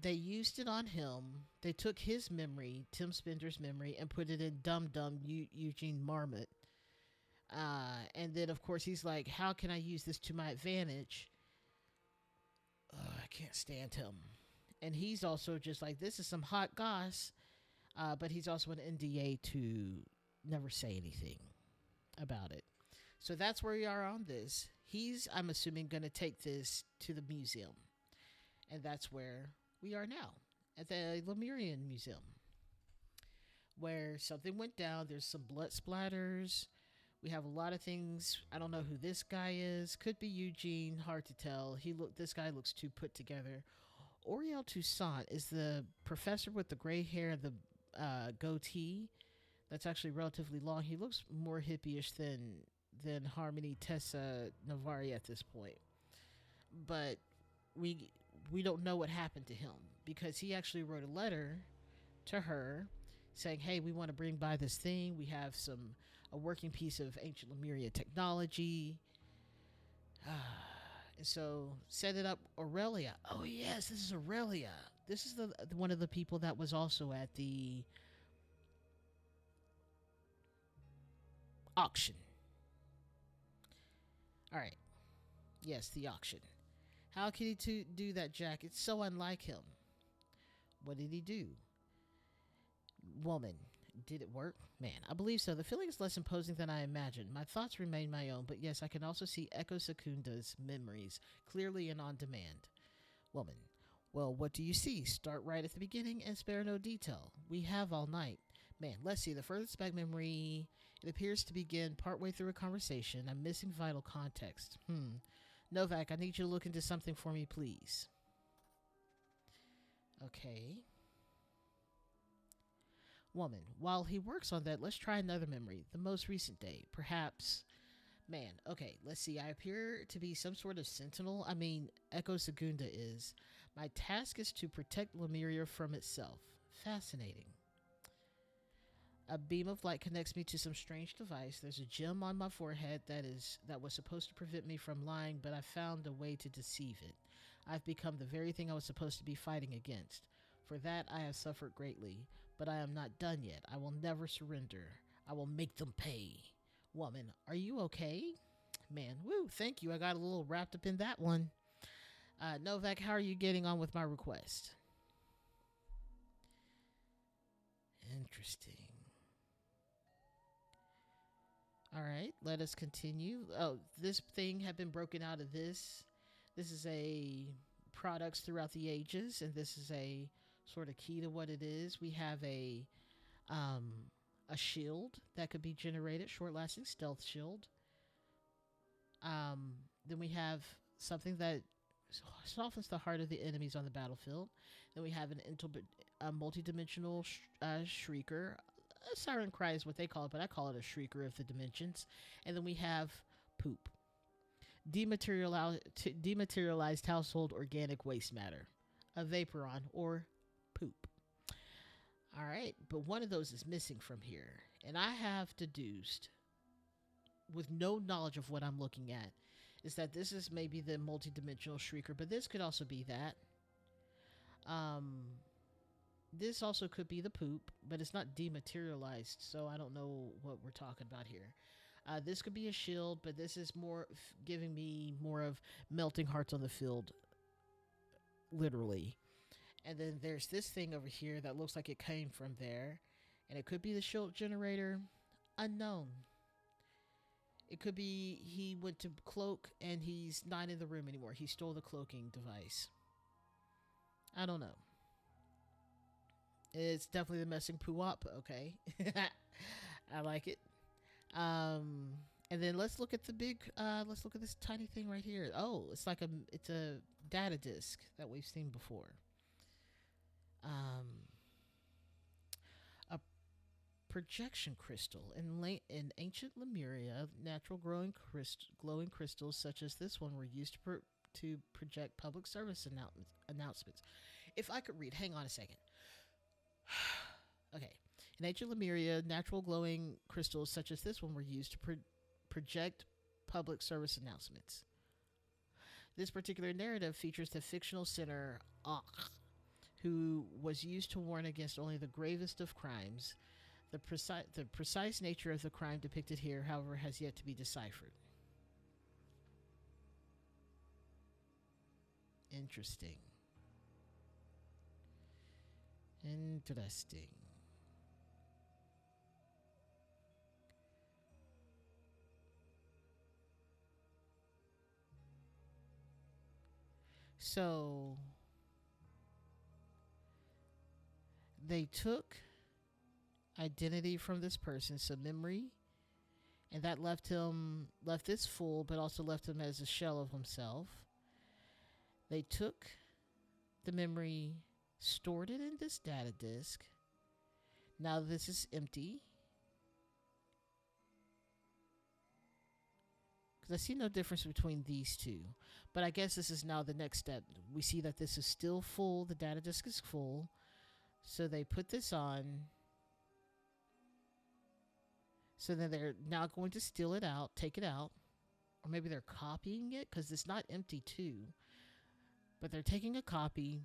they used it on him. They took his memory, Tim Spender's memory, and put it in Dum Dum Eugene Marmot. And then, of course, he's like, how can I use this to my advantage? I can't stand him. And he's also just like, this is some hot goss. But he's also an NDA to never say anything about it. So that's where we are on this. He's, I'm assuming, going to take this to the museum. And that's where we are now, at the Lemurian Museum, where something went down. There's some blood splatters. We have a lot of things. I don't know who this guy is. Could be Eugene. Hard to tell. This guy looks too put together. Oriel Toussaint is the professor with the gray hair and the goatee. That's actually relatively long. He looks more hippie-ish than Harmony Tessa Navarre at this point. But we don't know what happened to him, because he actually wrote a letter to her, saying, "Hey, we want to bring by this thing. We have a working piece of ancient Lemuria technology." And so set it up, Aurelia. Oh yes, this is Aurelia. This is the one of the people that was also at the auction. All right. Yes, the auction. How could he do that, Jack? It's so unlike him. What did he do? Woman. Did it work? Man, I believe so. The feeling is less imposing than I imagined. My thoughts remain my own, but yes, I can also see Echo Secunda's memories clearly and on demand. Woman. Well, what do you see? Start right at the beginning and spare no detail. We have all night. Man, let's see. The furthest back memory, it appears to begin partway through a conversation. I'm missing vital context. Novak, I need you to look into something for me, please. Okay. Woman, while he works on that, let's try another memory. The most recent day. Perhaps. Man, okay, let's see. I appear to be some sort of sentinel. I mean, Echo Segunda is. My task is to protect Lemuria from itself. Fascinating. A beam of light connects me to some strange device. There's a gem on my forehead that was supposed to prevent me from lying, but I found a way to deceive it. I've become the very thing I was supposed to be fighting against. For that I have suffered greatly, but I am not done yet. I will never surrender. I will make them pay. Woman, are you okay? Man, woo, thank you. I got a little wrapped up in that one. Novak, how are you getting on with my request? Interesting. All right, let us continue. Oh, this thing had been broken out of this. This is a products throughout the ages, and this is a sort of key to what it is. We have um, a shield that could be generated, short-lasting stealth shield. Then we have something that softens the heart of the enemies on the battlefield. Then we have a multi-dimensional shrieker. A siren cry is what they call it, but I call it a shrieker of the dimensions. And then we have poop. Dematerialized household organic waste matter. A vaporon or poop. All right, but one of those is missing from here. And I have deduced, with no knowledge of what I'm looking at, is that this is maybe the multidimensional shrieker, but this could also be that. This also could be the poop, but it's not dematerialized, so I don't know what we're talking about here. This could be a shield, but this is more giving me more of melting hearts on the field, literally. And then there's this thing over here that looks like it came from there, and it could be the shield generator. Unknown. It could be he went to cloak and he's not in the room anymore. He stole the cloaking device. I don't know. It's definitely the messing poo up. Okay. I like it. And then let's look at let's look at this tiny thing right here. Oh, it's a data disk that we've seen before. A projection crystal in ancient Lemuria, natural glowing crystals such as this one were used to project public service announcements. If I could read, hang on a second. Okay. In ancient Lemuria, natural glowing crystals such as this one were used to project public service announcements. This particular narrative features the fictional sinner Akh, who was used to warn against only the gravest of crimes. The precise nature of the crime depicted here, however, has yet to be deciphered. Interesting. So they took identity from this person, some memory, and that left this fool, but also left him as a shell of himself. They took the memory, stored it in this data disk. Now this is empty. Because I see no difference between these two. But I guess this is now the next step. We see that this is still full. The data disk is full. So they put this on. So then they're now going to steal it out, take it out. Or maybe they're copying it because it's not empty too. But they're taking a copy,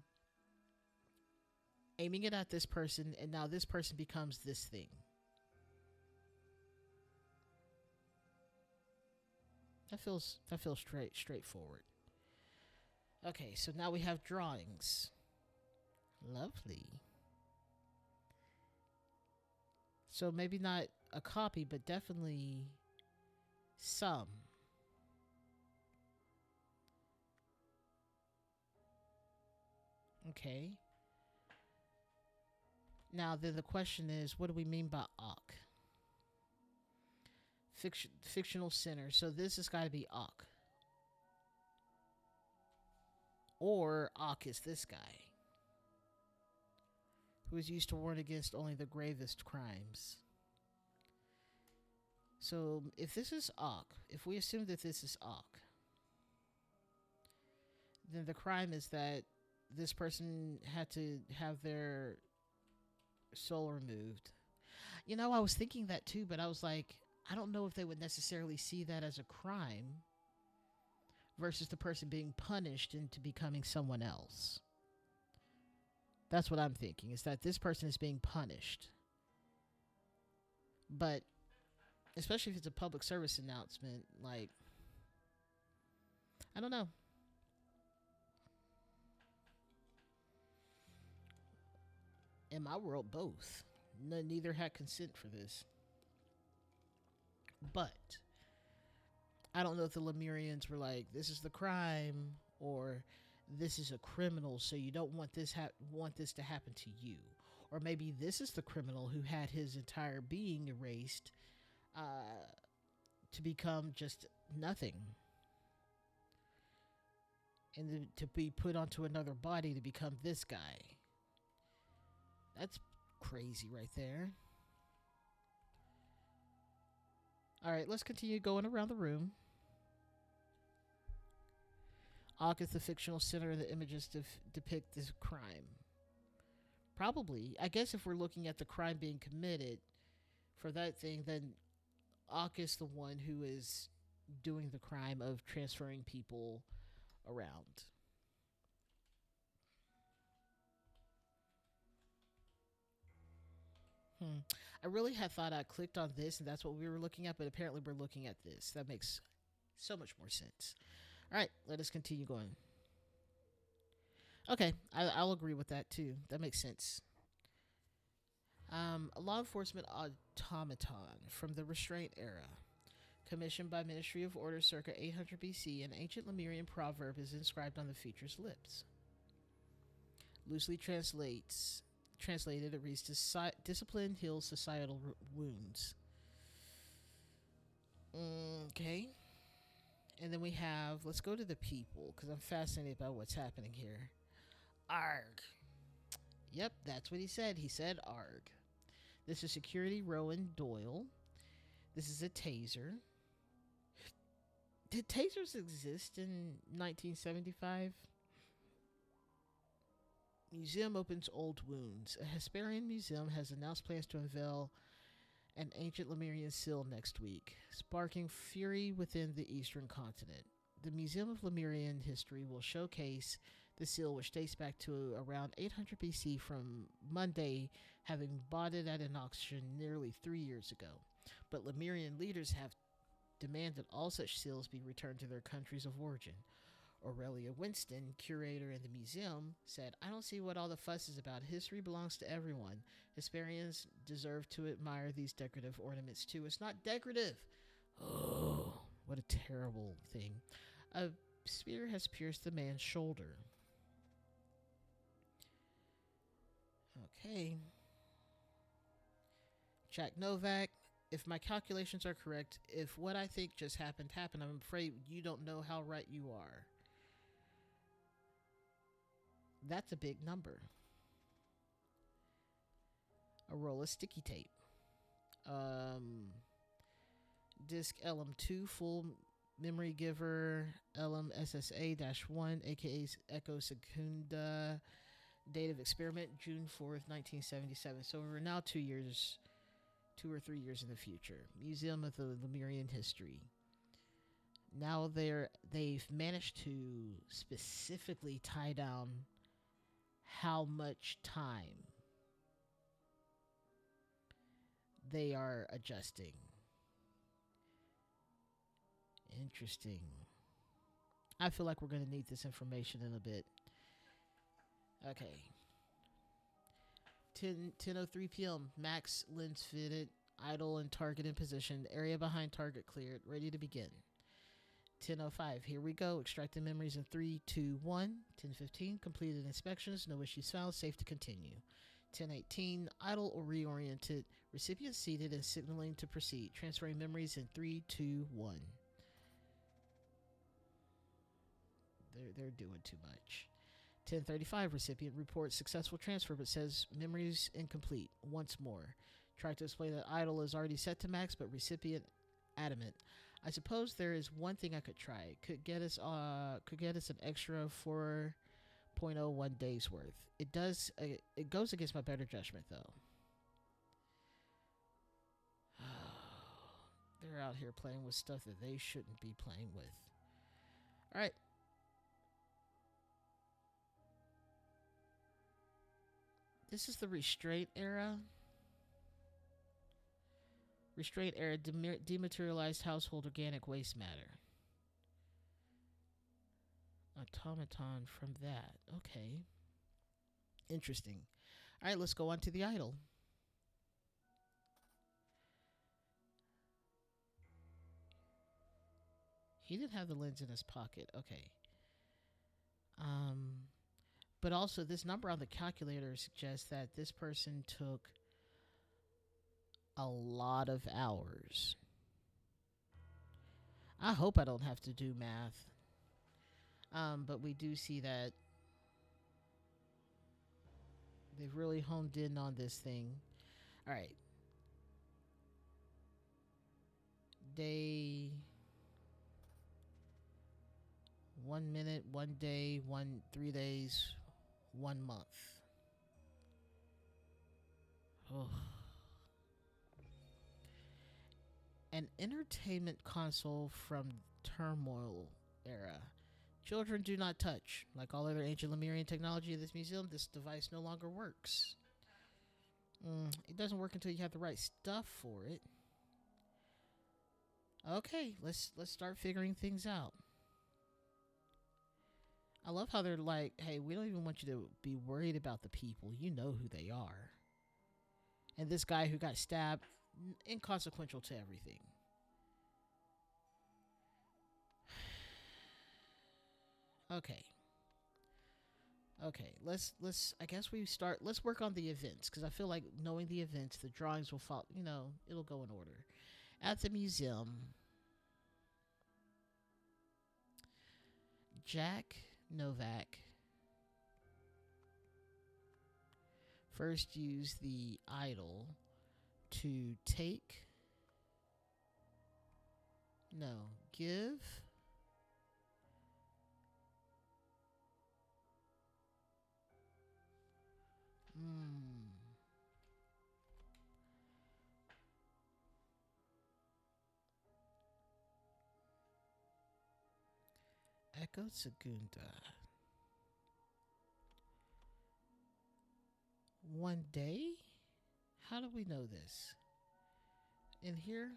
aiming it at this person, and now this person becomes this thing. That feels straightforward. Okay, so now we have drawings. Lovely. So maybe not a copy, but definitely some. Okay. Now then the question is, what do we mean by Ak? Fictional center. So this has got to be Ak. Or Ak is this guy, who is used to warn against only the gravest crimes. So if this is Ak, if we assume that this is Ak, then the crime is that this person had to have their soul removed. You know, I was thinking that too, but I was like, I don't know if they would necessarily see that as a crime versus the person being punished into becoming someone else. That's what I'm thinking, is that this person is being punished. But especially if it's a public service announcement, like, I don't know. In my world, both. Neither had consent for this. But I don't know if the Lemurians were like, this is the crime, or this is a criminal, so you don't want this to happen to you. Or maybe this is the criminal who had his entire being erased to become just nothing. And to be put onto another body to become this guy. That's crazy right there. All right, let's continue going around the room. Ak is the fictional center, and the images depict this crime. Probably. I guess if we're looking at the crime being committed for that thing, then Ak is the one who is doing the crime of transferring people around. I really had thought I clicked on this and that's what we were looking at, but apparently we're looking at this. That makes so much more sense. All right, let us continue going. Okay, I'll agree with that too. That makes sense. A law enforcement automaton from the Restraint era, commissioned by Ministry of Order circa 800 BC, an ancient Lemurian proverb is inscribed on the feature's lips. Loosely translated, it reads, discipline heals societal wounds. Okay. And then we have, let's go to the people, because I'm fascinated by what's happening here. Arg. Yep, that's what he said. He said arg. This is Security Rowan Doyle. This is a taser. Did tasers exist in 1975? Museum opens old wounds. A Hesperian museum has announced plans to unveil an ancient Lemurian seal next week, sparking fury within the eastern continent. The Museum of Lemurian History will showcase the seal, which dates back to around 800 BC, from Monday having bought it at an auction nearly 3 years ago. But Lemurian leaders have demanded all such seals be returned to their countries of origin. Aurelia Winston, curator in the museum, said, I don't see what all the fuss is about. History belongs to everyone. Hesperians deserve to admire these decorative ornaments too. It's not decorative. Oh, what a terrible thing. A spear has pierced the man's shoulder. Okay. Jack Novak, if my calculations are correct, if what I think just happened, I'm afraid you don't know how right you are. That's a big number. A roll of sticky tape. Disk LM2 full memory giver LM SSA-1 aka Echo Secunda Date of experiment, June 4th, 1977. So we're now 2 or 3 years in the future. Museum of the Lemurian History. Now they've managed to specifically tie down how much time they are adjusting. Interesting. I feel like we're going to need this information in a bit. Okay. 10:03 p.m. Max lens fitted, idle and target in position. Area behind target cleared. Ready to begin. 10:05. Here we go. Extracting memories in 3, 2, 1. 10:15. Completed inspections. No issues found. Safe to continue. 10:18. Idle or reoriented. Recipient seated and signaling to proceed. Transferring memories in 3, 2, 1. They're doing too much. 10:35. Recipient reports successful transfer but says memories incomplete. Once more. Try to explain that idle is already set to max, but recipient adamant. I suppose there is one thing I could try. Could get us an extra 4.01 days worth. It does. It goes against my better judgment though. They're out here playing with stuff that they shouldn't be playing with. All right. This is the restraint era. Restraint era, dematerialized household organic waste matter. Automaton from that. Okay. Interesting. All right, let's go on to the idol. He didn't have the lens in his pocket. Okay. But also this number on the calculator suggests that this person took a lot of hours. I hope I don't have to do math. But we do see that they've really honed in on this thing. All right. Day, 1 minute, 1 day, 3 days, 1 month. Oh. An entertainment console from turmoil era. Children do not touch. Like all other ancient Lemurian technology in this museum, this device no longer works. It doesn't work until you have the right stuff for it. Okay, let's start figuring things out. I love how they're like, hey, we don't even want you to be worried about the people. You know who they are. And this guy who got stabbed, inconsequential to everything. Okay, let's I guess let's work on the events, because I feel like knowing the events, the drawings will fall, it'll go in order. At the museum, Jack Novak first used the idol to give Echo Segunda 1 day? How do we know this? In here?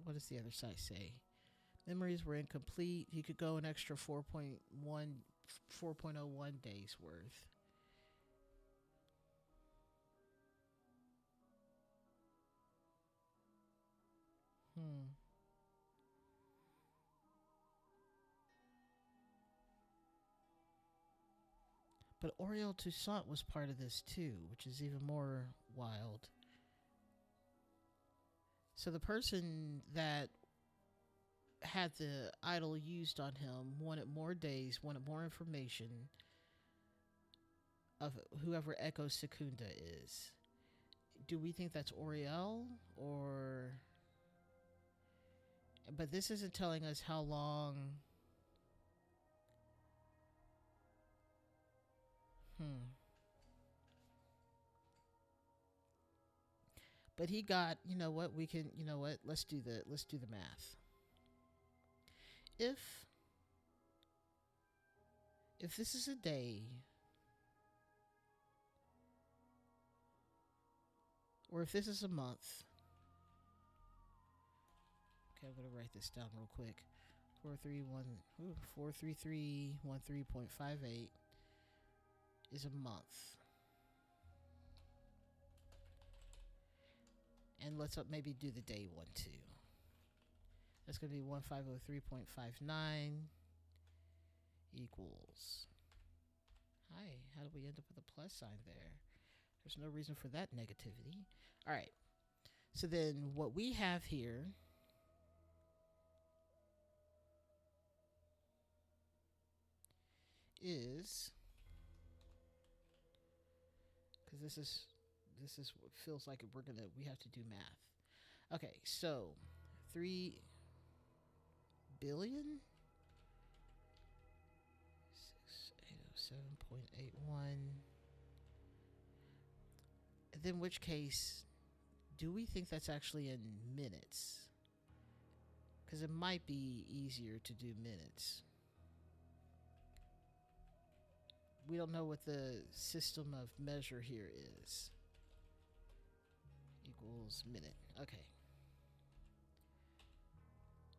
What does the other side say? Memories were incomplete. He could go an extra 4.01 days worth. But Oriole Toussaint was part of this too, which is even more wild. So the person that had the idol used on him wanted more days, wanted more information of whoever Echo Secunda is. Do we think that's Oriole, or But this isn't telling us how long. Hmm. But he got, you know what, we can, you know what, let's do the math. If if this is a day, or if this is a month. Okay, I'm gonna write this down real quick. 433.58 is a month. And let's maybe do the day one too. That's going to be 1503.59 equals. Hi, how do we end up with a plus sign there? There's no reason for that negativity. All right. So then what we have here is, because this is what feels like we have to do math. Okay, so 3 billion 6807.81. Then which case do we think that's actually in minutes? Because it might be easier to do minutes. We don't know what the system of measure here is. Equals minute. Okay.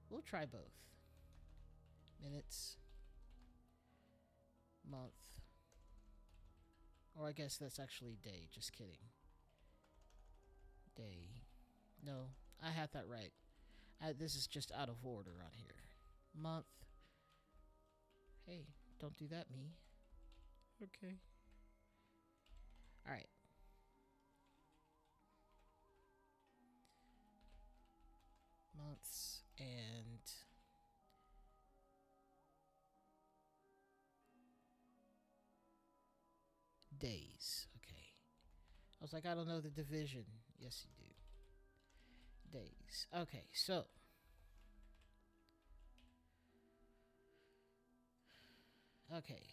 We'll try both. Minutes. Month. Or I guess that's actually day. Just kidding. Day. No, I had that right. This is just out of order on here. Month. Hey, don't do that, me. Okay. All right. Months and days. Okay. I was like, I don't know the division. Yes, you do. Days. Okay,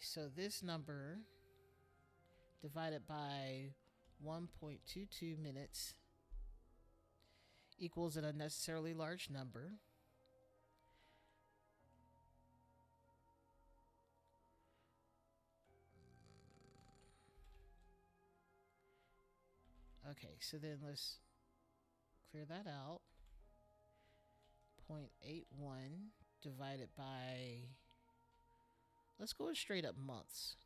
so this number divided by 1.22 minutes equals an unnecessarily large number. Okay, so then let's clear that out. 0.81 divided by, let's go straight up months.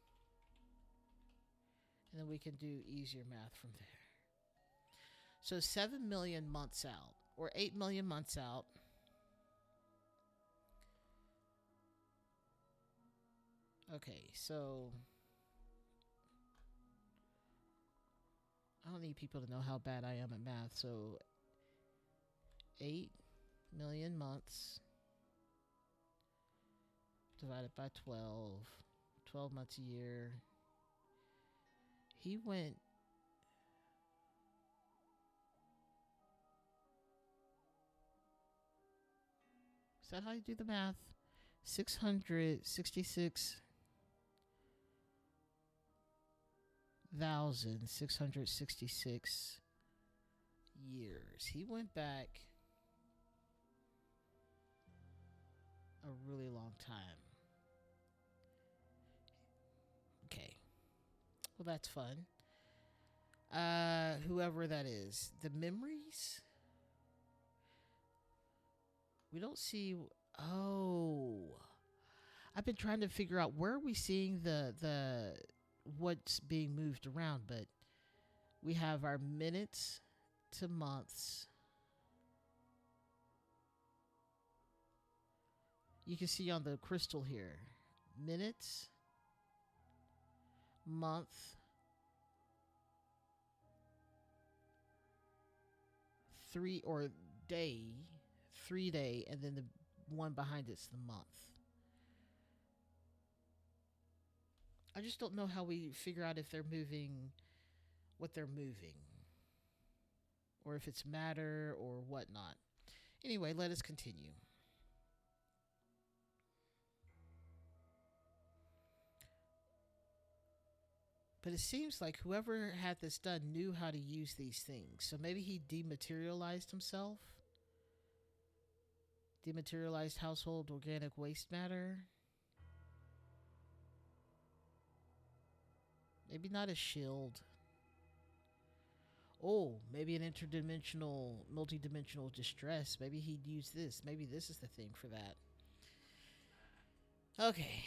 And then we can do easier math from there. So 7 million months out, or 8 million months out. Okay, so I don't need people to know how bad I am at math. So 8 million months divided by 12. 12 months a year. He went. Is that how you do the math? 666,666 years. He went back a really long time. Okay. Well, that's fun. Whoever that is. The memories? We don't see. Oh. I've been trying to figure out where are we seeing the what's being moved around, but we have our minutes to months. You can see on the crystal here, minutes, month, three, or day, 3 day, and then the one behind it's the month. I just don't know how we figure out if they're moving, what they're moving, or if it's matter or whatnot. Anyway, let us continue. But it seems like whoever had this done knew how to use these things. So maybe he dematerialized himself. Dematerialized household organic waste matter. Maybe not a shield. Oh, maybe an interdimensional, multidimensional distress. Maybe he'd use this. Maybe this is the thing for that. Okay,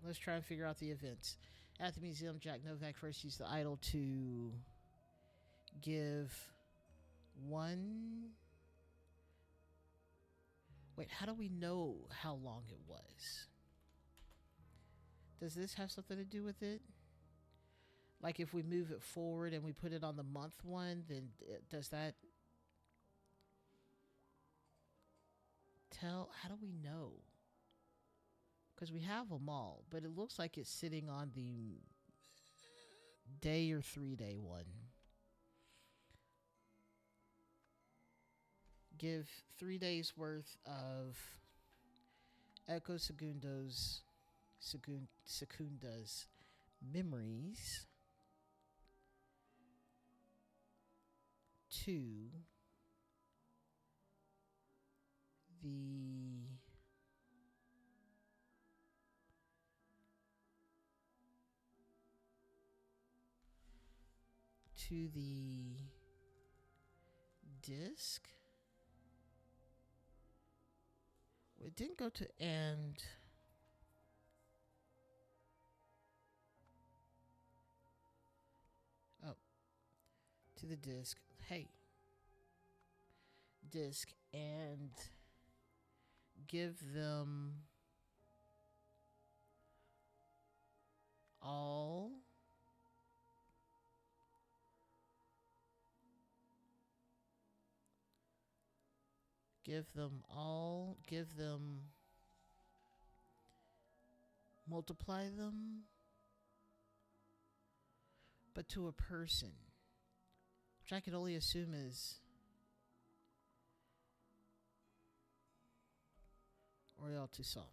let's try and figure out the events. At the museum, Jack Novak first used the idol to give one. Wait, how do we know how long it was? Does this have something to do with it? Like if we move it forward and we put it on the month one, then does that tell? How do we know? Because we have them all, but it looks like it's sitting on the day or 3-day one. Give 3 days worth of Echo Secunda's memories to the disc. It didn't go to end. Oh, to the disc. Hey, disc, and give them all multiply them, but to a person, which I could only assume is Oriel Toussaint.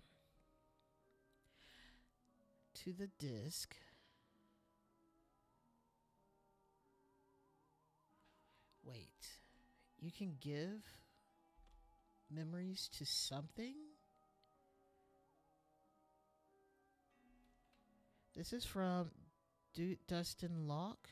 To the disc. Wait, you can give memories to something? This is from Dustin Locke.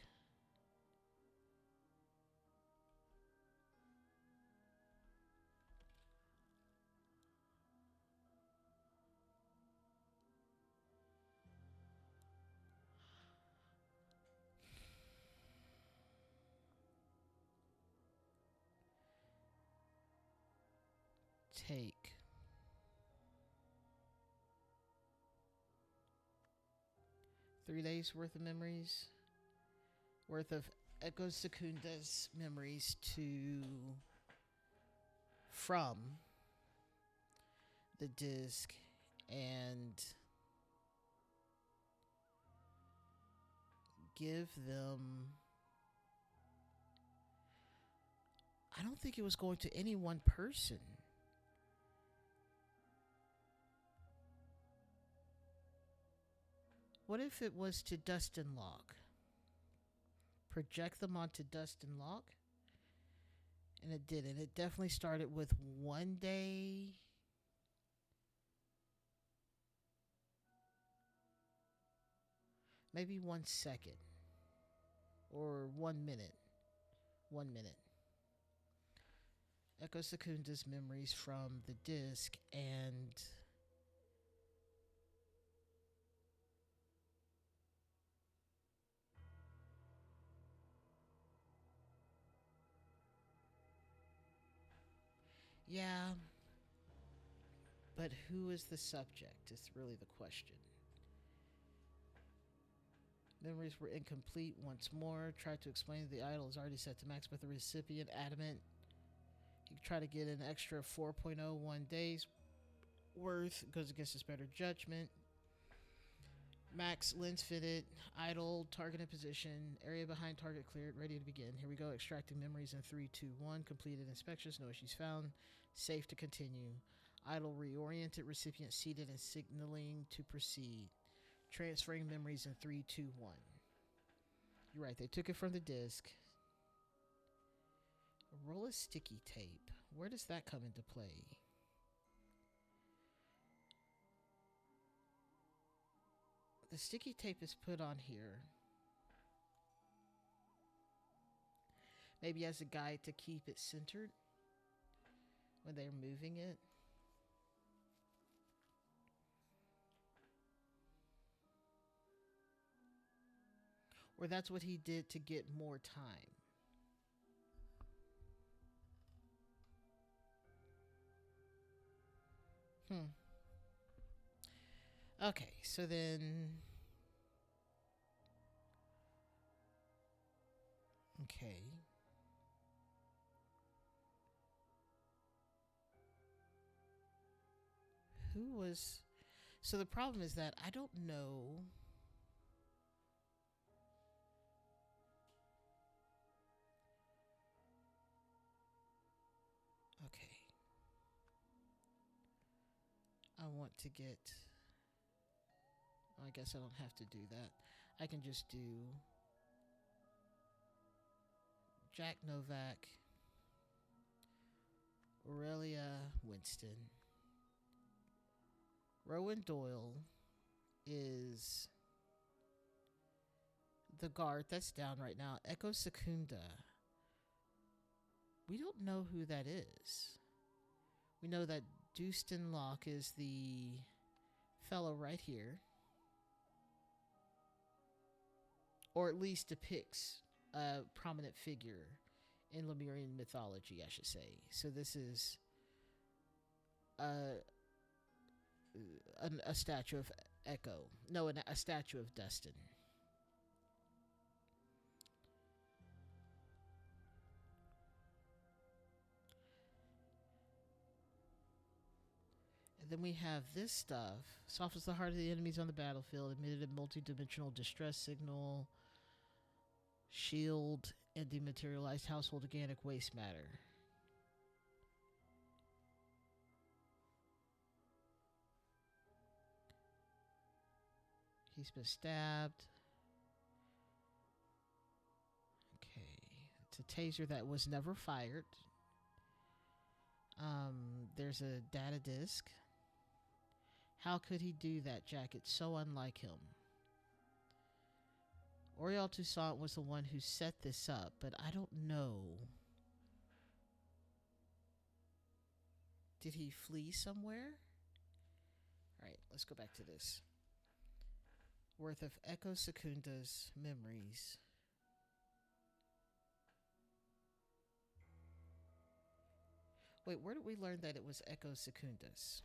Take 3 days worth of memories, worth of Echo Secunda's memories from the disc, and give them. I don't think it was going to any one person. What if it was to Dustin Locke? Project them onto Dustin Locke? And it didn't. It definitely started with 1 day. Maybe 1 second. Or 1 minute. 1 minute. Echo Secunda's memories from the disc, and yeah, but who is the subject is really the question. Memories were incomplete once more. Tried to explain the idol is already set to max, but the recipient adamant. You try to get an extra 4.01 days worth. Goes against his better judgment. Max lens fitted. Idle. Target in position. Area behind target cleared. Ready to begin. Here we go. Extracting memories in 3, 2, 1. Completed inspections. No issues found. Safe to continue. Idle reoriented. Recipient seated and signaling to proceed. Transferring memories in 3, 2, 1. You're right. They took it from the disc. Roll of sticky tape. Where does that come into play? The sticky tape is put on here. Maybe as a guide to keep it centered when they're moving it. Or that's what he did to get more time. Okay, so then. Okay. Who was. So the problem is that I don't know. Okay. I want to get. I guess I don't have to do that. I can just do Jack Novak, Aurelia Winston. Rowan Doyle is the guard that's down right now. Echo Secunda. We don't know who that is. We know that Dustin Locke is the fellow right here. Or at least depicts a prominent figure in Lemurian mythology, I should say. So this is a statue of Echo. No, a statue of Dustin. And then we have this stuff. Softens the heart of the enemies on the battlefield. Emitted a multi-dimensional distress signal. Shield and dematerialized household organic waste matter. He's been stabbed. Okay. It's a taser that was never fired. There's a data disk. How could he do that, Jack? It's so unlike him. Oriel Toussaint was the one who set this up, but I don't know. Did he flee somewhere? Alright, let's go back to this. Worth of Echo Secunda's memories. Wait, where did we learn that it was Echo Secunda's?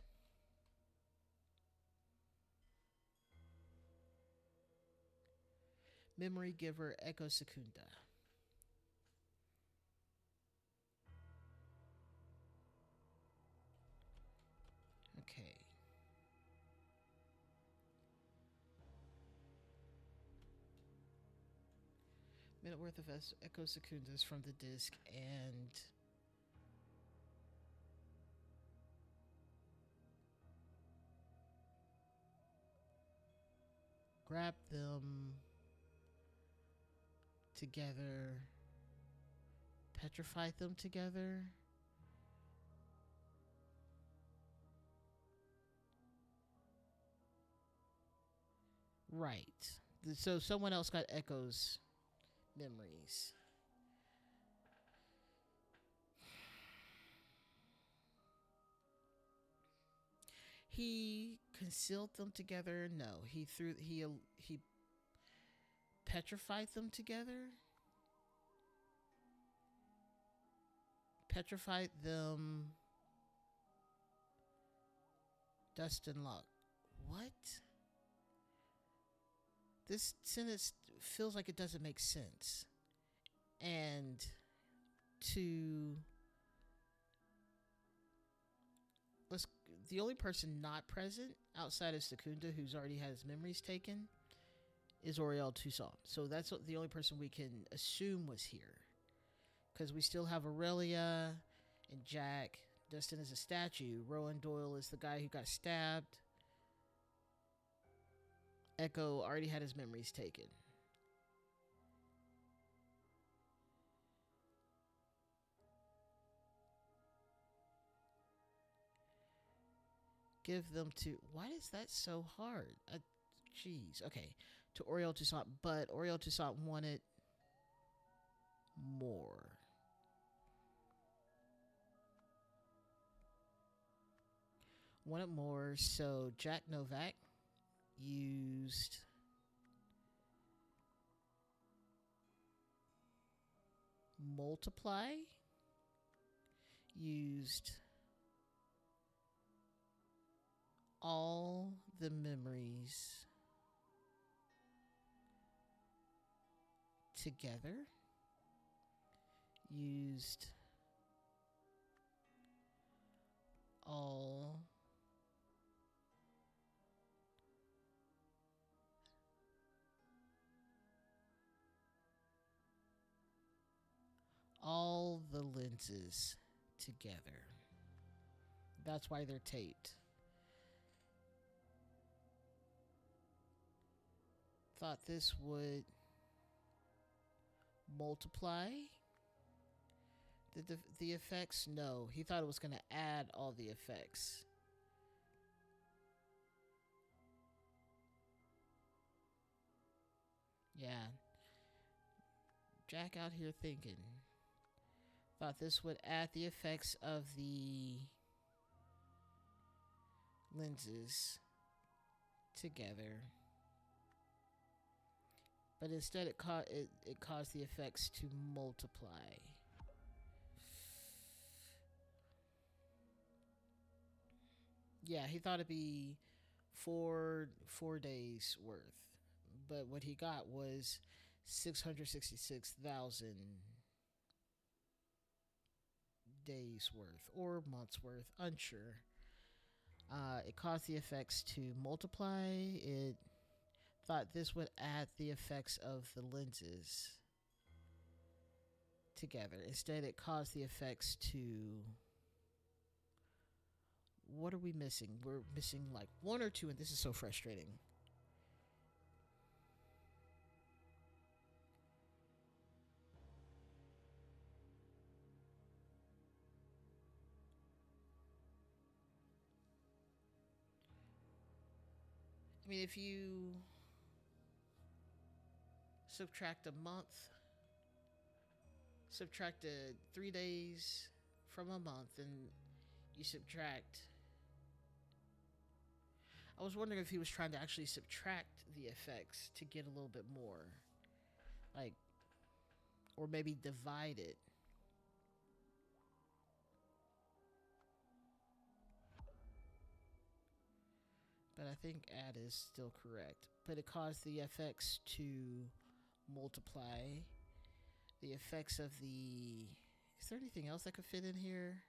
Memory giver Echo Secunda. Okay. Minute worth of Echo Secundas from the disc and grab them together, petrify them together. Right. So someone else got Echo's memories. He concealed them together. No, he petrified them together. Petrified them. Dustin Locke. What? This sentence feels like it doesn't make sense. And the only person not present outside of Secunda, who's already had his memories taken, is Oriel Toussaint. So that's the only person we can assume was here. Because we still have Aurelia and Jack. Dustin is a statue. Rowan Doyle is the guy who got stabbed. Echo already had his memories taken. Give them to. Why is that so hard? Jeez. Okay. To Oriole Toussaint, but Oriole Toussaint wanted more. Wanted more, so Jack Novak used multiply, used all the memories together, used all the lenses together. That's why they're taped. Thought this would multiply the effects. No, he thought it was going to add all the effects. Yeah. Jack out here thinking. Thought this would add the effects of the lenses together. But instead it caused the effects to multiply. Yeah, he thought it'd be four days worth. But what he got was 666,000 days worth or months worth, unsure. It caused the effects to multiply. It thought this would add the effects of the lenses together. Instead, it caused the effects to. What are we missing? We're missing like one or two, and this is so frustrating. I mean, if you subtract a month, subtract 3 days from a month, and you subtract. I was wondering if he was trying to actually subtract the effects to get a little bit more. Like, or maybe divide it. But I think add is still correct. But it caused the effects to multiply. The effects of the. Is there anything else that could fit in here?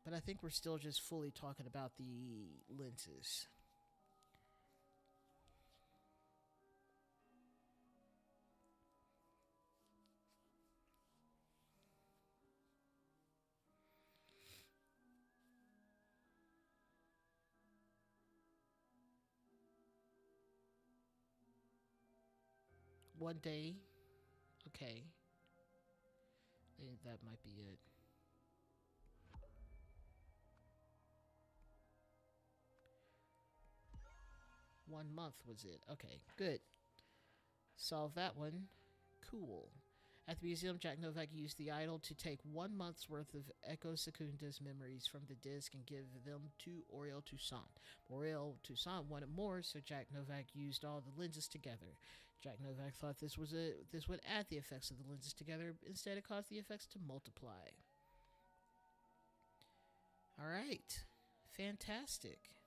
But I think we're still just fully talking about the lenses. One day. Okay. That might be it. One month was it. Okay, good. Solve that one. Cool. At the museum, Jack Novak used the idol to take 1 month's worth of Echo Secunda's memories from the disc and give them to Oriole Toussaint. Oriole Toussaint wanted more, so Jack Novak used all the lenses together. Jack Novak thought this would add the effects of the lenses together. Instead, it caused the effects to multiply. All right. Fantastic.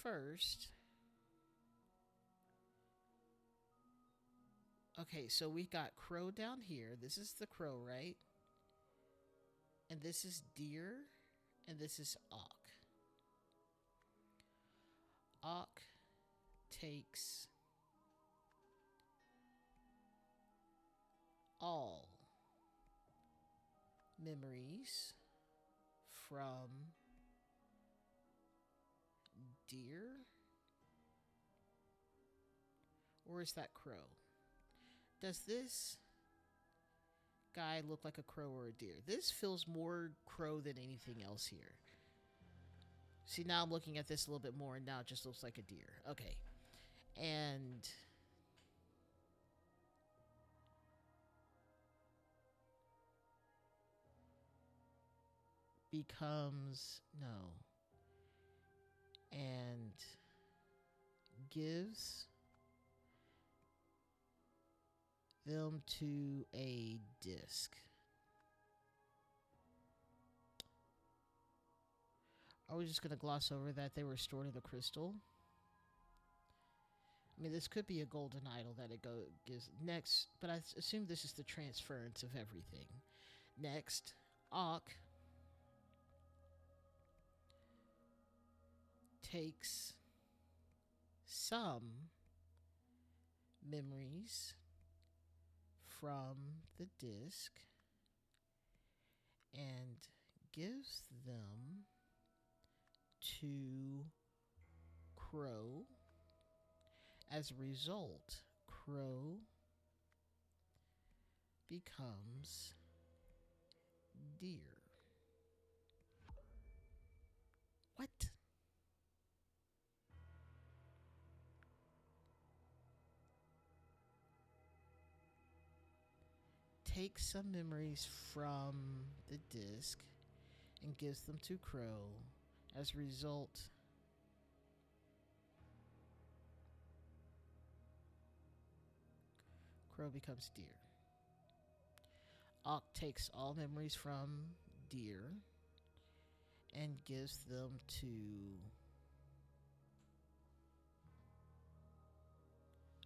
First, okay, so we got crow down here. This is the crow, right? And this is deer, and this is auk. Auk takes all memories from deer, or is that crow? Does this guy look like a crow or a deer. This feels more crow than anything else here. See, now I'm looking at this a little bit more, and now it just looks like a deer. Okay. And becomes no. And gives them to a disc. Are we just going to gloss over that they were stored in the crystal? I mean, this could be a golden idol that it gives next, but I assume this is the transference of everything. Next, Ak takes some memories from the disc and gives them to Crow. As a result, Crow becomes deer. What? Takes some memories from the disc and gives them to Crow. As a result, Crow becomes deer. Ak takes all memories from deer and gives them to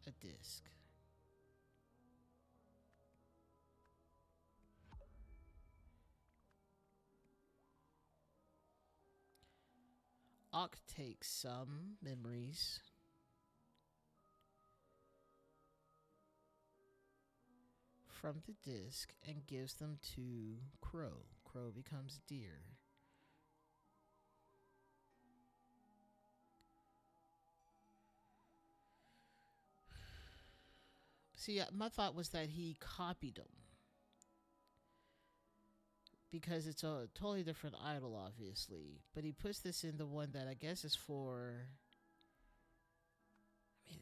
a disc. Ak takes some memories from the disc and gives them to Crow. Crow becomes deer. See, my thought was that he copied them. Because it's a totally different idol, obviously. But he puts this in the one that I guess is for... I mean,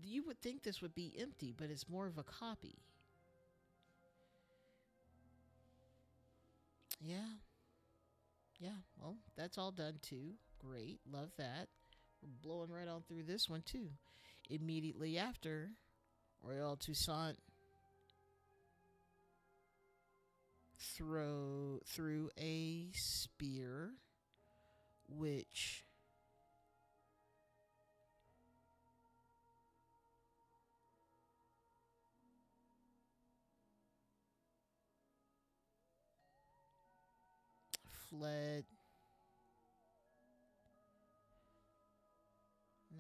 you would think this would be empty, but it's more of a copy. Yeah. Yeah, well, that's all done too. Great, love that. We're blowing right on through this one too. Immediately after, Royal Toussaint threw a spear, which fled. No.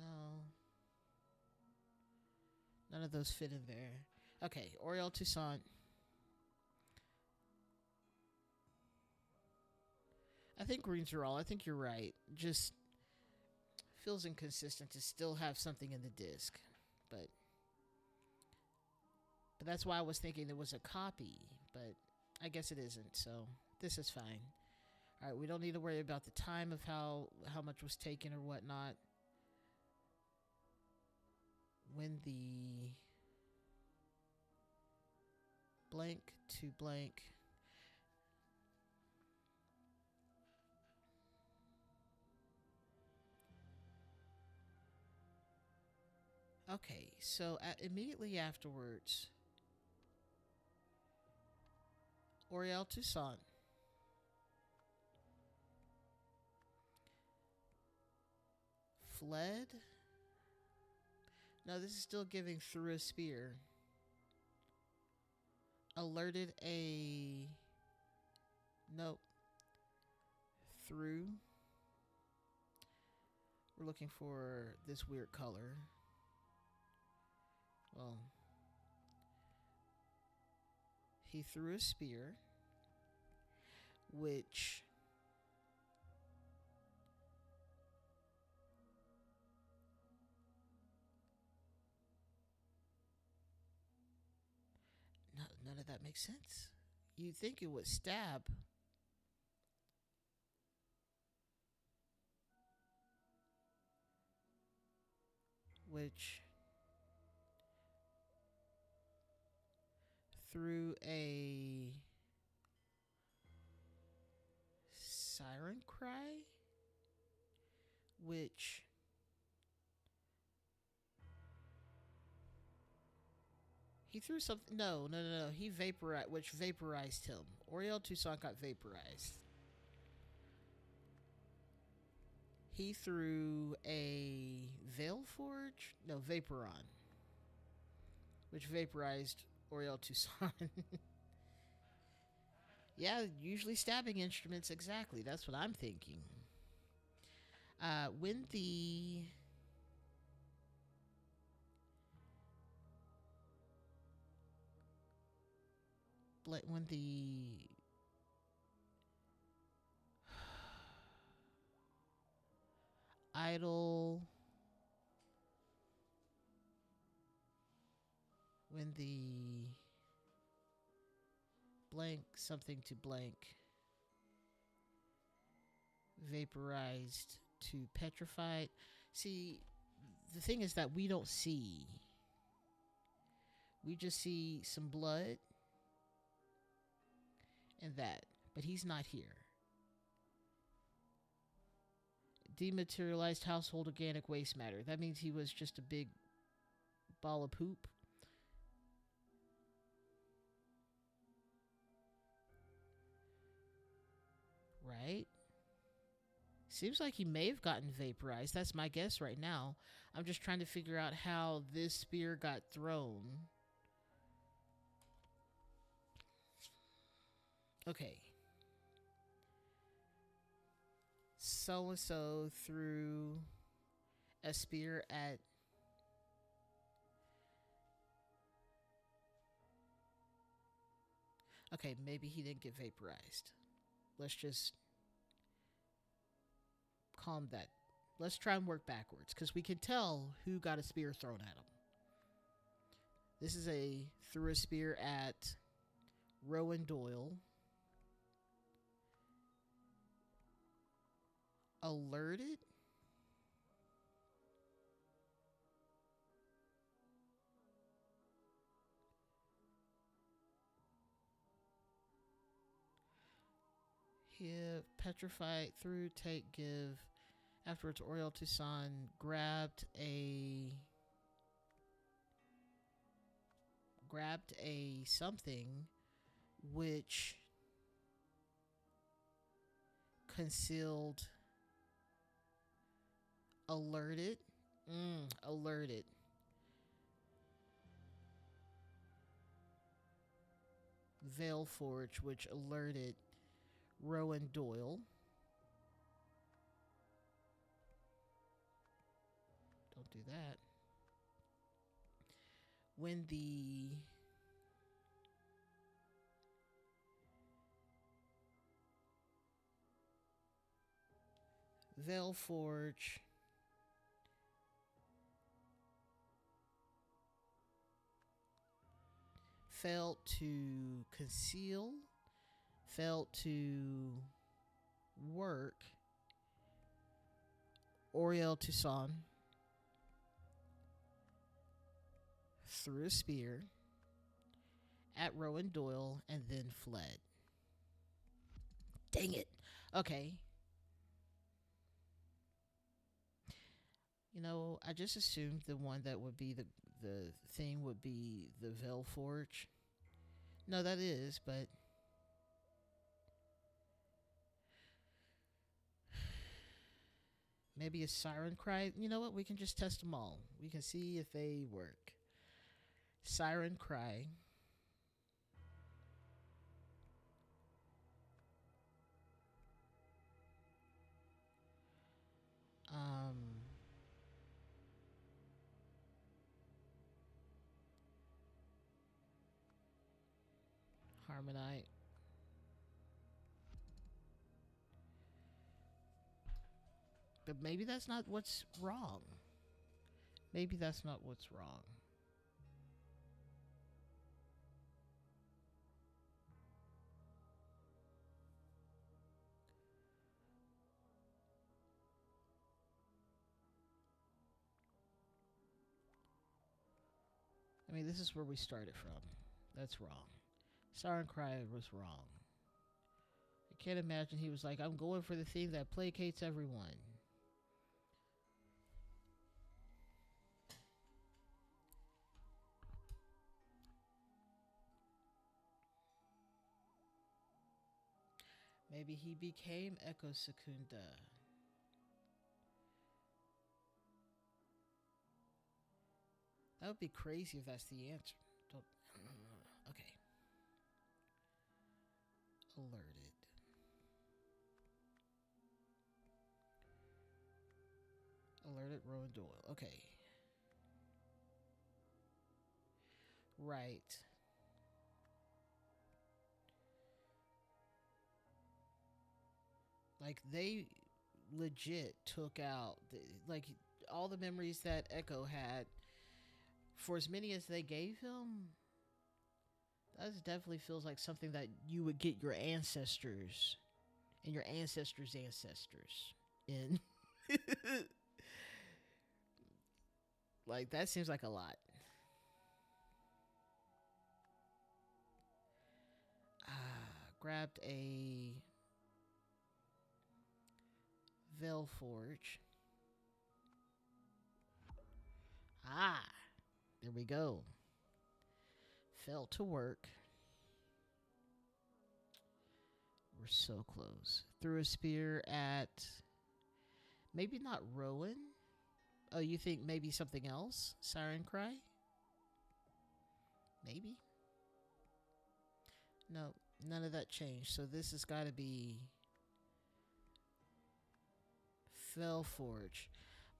None of those fit in there. Okay, Oriel Toussaint. I think greens are all. I think you're right. Just feels inconsistent to still have something in the disc. But that's why I was thinking it was a copy. But I guess it isn't. So this is fine. All right, we don't need to worry about the time of how much was taken or whatnot. When the blank to blank okay, so immediately afterwards, Oriel Toussaint fled. No, this is still giving through a spear. Alerted a... Nope. Through. We're looking for this weird color. Well, he threw a spear, which none of that makes sense. You'd think it would stab. Which through a siren cry, which he threw something. No. He vaporized, which vaporized him. Oriel Toussaint got vaporized. He threw a Veil Forge? No, Vaporon, which vaporized Oriel Toussaint. Yeah, usually stabbing instruments, exactly. That's what I'm thinking. When the when the idol, when the blank something to blank vaporized to petrified. See, the thing is that we don't see. We just see some blood and that, but he's not here. Dematerialized household organic waste matter. That means he was just a big ball of poop. Right? Seems like he may have gotten vaporized. That's my guess right now. I'm just trying to figure out how this spear got thrown. Okay. So and so threw a spear at okay, maybe he didn't get vaporized. Let's just calm that. Let's try and work backwards because we can tell who got a spear thrown at him. This is threw a spear at Rowan Doyle. Alerted. Give, petrified, through, take, give. Afterwards, Oriel Toussaint grabbed a something which concealed alerted alerted Veil Forge, which alerted Rowan Doyle. Don't do that. When the Veil Forge failed to conceal, failed to work, Oriel Toussaint threw a spear at Rowan Doyle and then fled. Dang it. Okay. I just assumed the one that would be the thing would be the Veil Forge. No, that is, but maybe a siren cry. You know what? We can just test them all. We can see if they work. Siren cry. Harmonite. But maybe that's not what's wrong. Maybe that's not what's wrong. I mean, this is where we started from. That's wrong. Siren Cry was wrong. I can't imagine he was like, I'm going for the thing that placates everyone. Maybe he became Echo Secunda. That would be crazy if that's the answer. Don't. Okay. Alerted. Alerted Rowan Doyle. Okay. Right. Like, they legit took out, like, all the memories that Echo had. For as many as they gave him, that definitely feels like something that you would get your ancestors and your ancestors' ancestors in. Like, that seems like a lot. Grabbed a Veil Forge. There we go. Fell to work. We're so close. Threw a spear at maybe not Rowan. Oh, you think maybe something else? Siren Cry? Maybe. No, none of that changed. So this has got to be Fell Forge.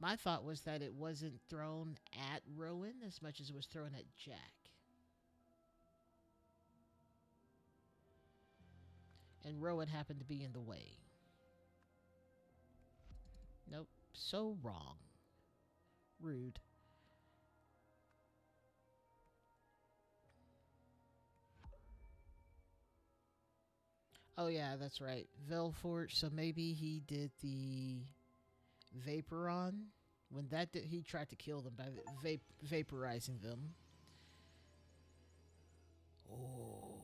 My thought was that it wasn't thrown at Rowan as much as it was thrown at Jack. And Rowan happened to be in the way. Nope. So wrong. Rude. Oh yeah, that's right. Velforge. So maybe he did the Vaporon. When that did, he tried to kill them by vaporizing them. Oh.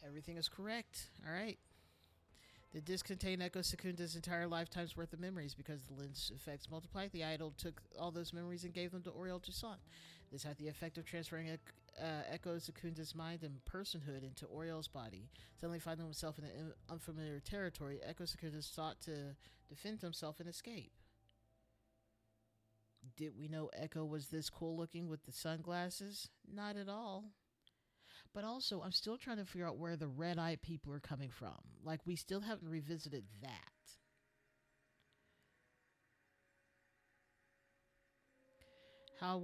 Everything is correct. All right. The disc contained Echo Secunda's entire lifetime's worth of memories. Because the lens effects multiplied, the idol took all those memories and gave them to Oriel Toussaint. This had the effect of transferring Echo Secunda's mind and personhood into Oriel's body. Suddenly finding himself in an unfamiliar territory, Echo Secunda sought to defend himself and escape. Did we know Echo was this cool looking with the sunglasses? Not at all. But also, I'm still trying to figure out where the red-eyed people are coming from. Like, we still haven't revisited that. How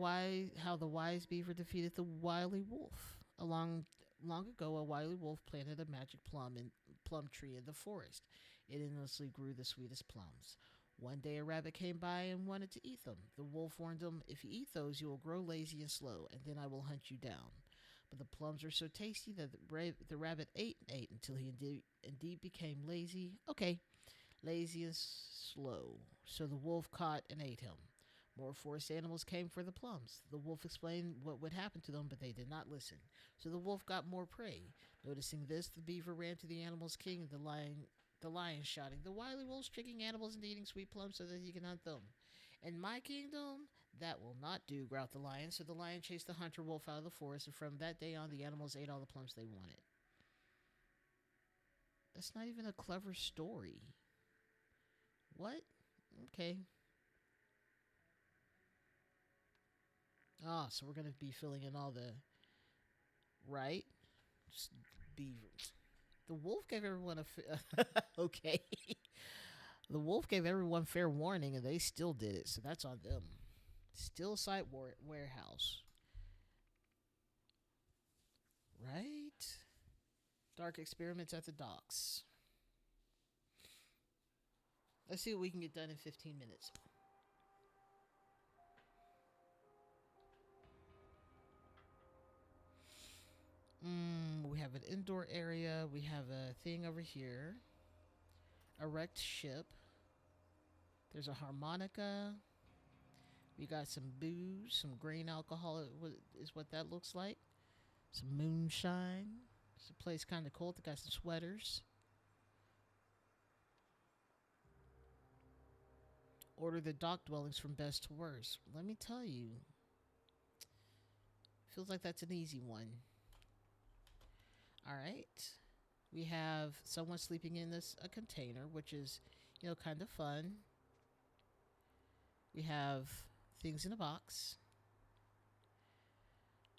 the wise beaver defeated the wily wolf. Long ago, a wily wolf planted a magic plum tree in the forest. It endlessly grew the sweetest plums. One day, a rabbit came by and wanted to eat them. The wolf warned him, "If you eat those, you will grow lazy and slow, and then I will hunt you down." But the plums were so tasty that the rabbit ate and ate until he indeed became lazy. Okay, lazy and slow. So the wolf caught and ate him. More forest animals came for the plums. The wolf explained what would happen to them, but they did not listen. So the wolf got more prey. Noticing this, the beaver ran to the animals' king, the lion shouting, "The wily wolf's tricking animals into eating sweet plums so that he can hunt them. In my kingdom, that will not do," growled the lion. So the lion chased the hunter wolf out of the forest, and from that day on, the animals ate all the plums they wanted. That's not even a clever story. What? Okay. So we're going to be filling in all the... Right? Just beaver. The wolf gave everyone okay. The wolf gave everyone fair warning, and they still did it, so that's on them. Still site warehouse. Right? Dark experiments at the docks. Let's see what we can get done in 15 minutes. We have an indoor area. We have a thing over here. Erect ship. There's a harmonica. We got some booze, some grain alcohol is what that looks like. Some moonshine. It's a place kind of cold. They got some sweaters. Order the dock dwellings from best to worst. Let me tell you, feels like that's an easy one. All right. We have someone sleeping in a container, which is, kind of fun. We have things in a box.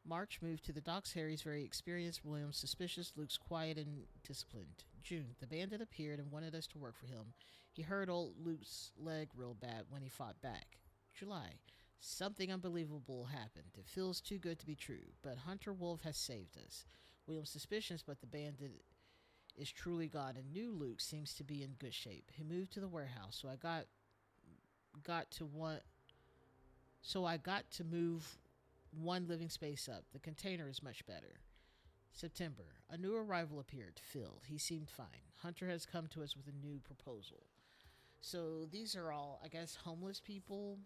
March moved to the docks. Harry's very experienced. William's suspicious. Luke's quiet and disciplined. June, the bandit appeared and wanted us to work for him. He hurt old Luke's leg real bad when he fought back. July, something unbelievable happened. It feels too good to be true, but Hunter Wolf has saved us. William's suspicions, but the bandit is truly gone, and new Luke seems to be in good shape. He moved to the warehouse, so I got to move one living space up. The container is much better. September. A new arrival appeared. Phil. He seemed fine. Hunter has come to us with a new proposal. So these are all, I guess, homeless people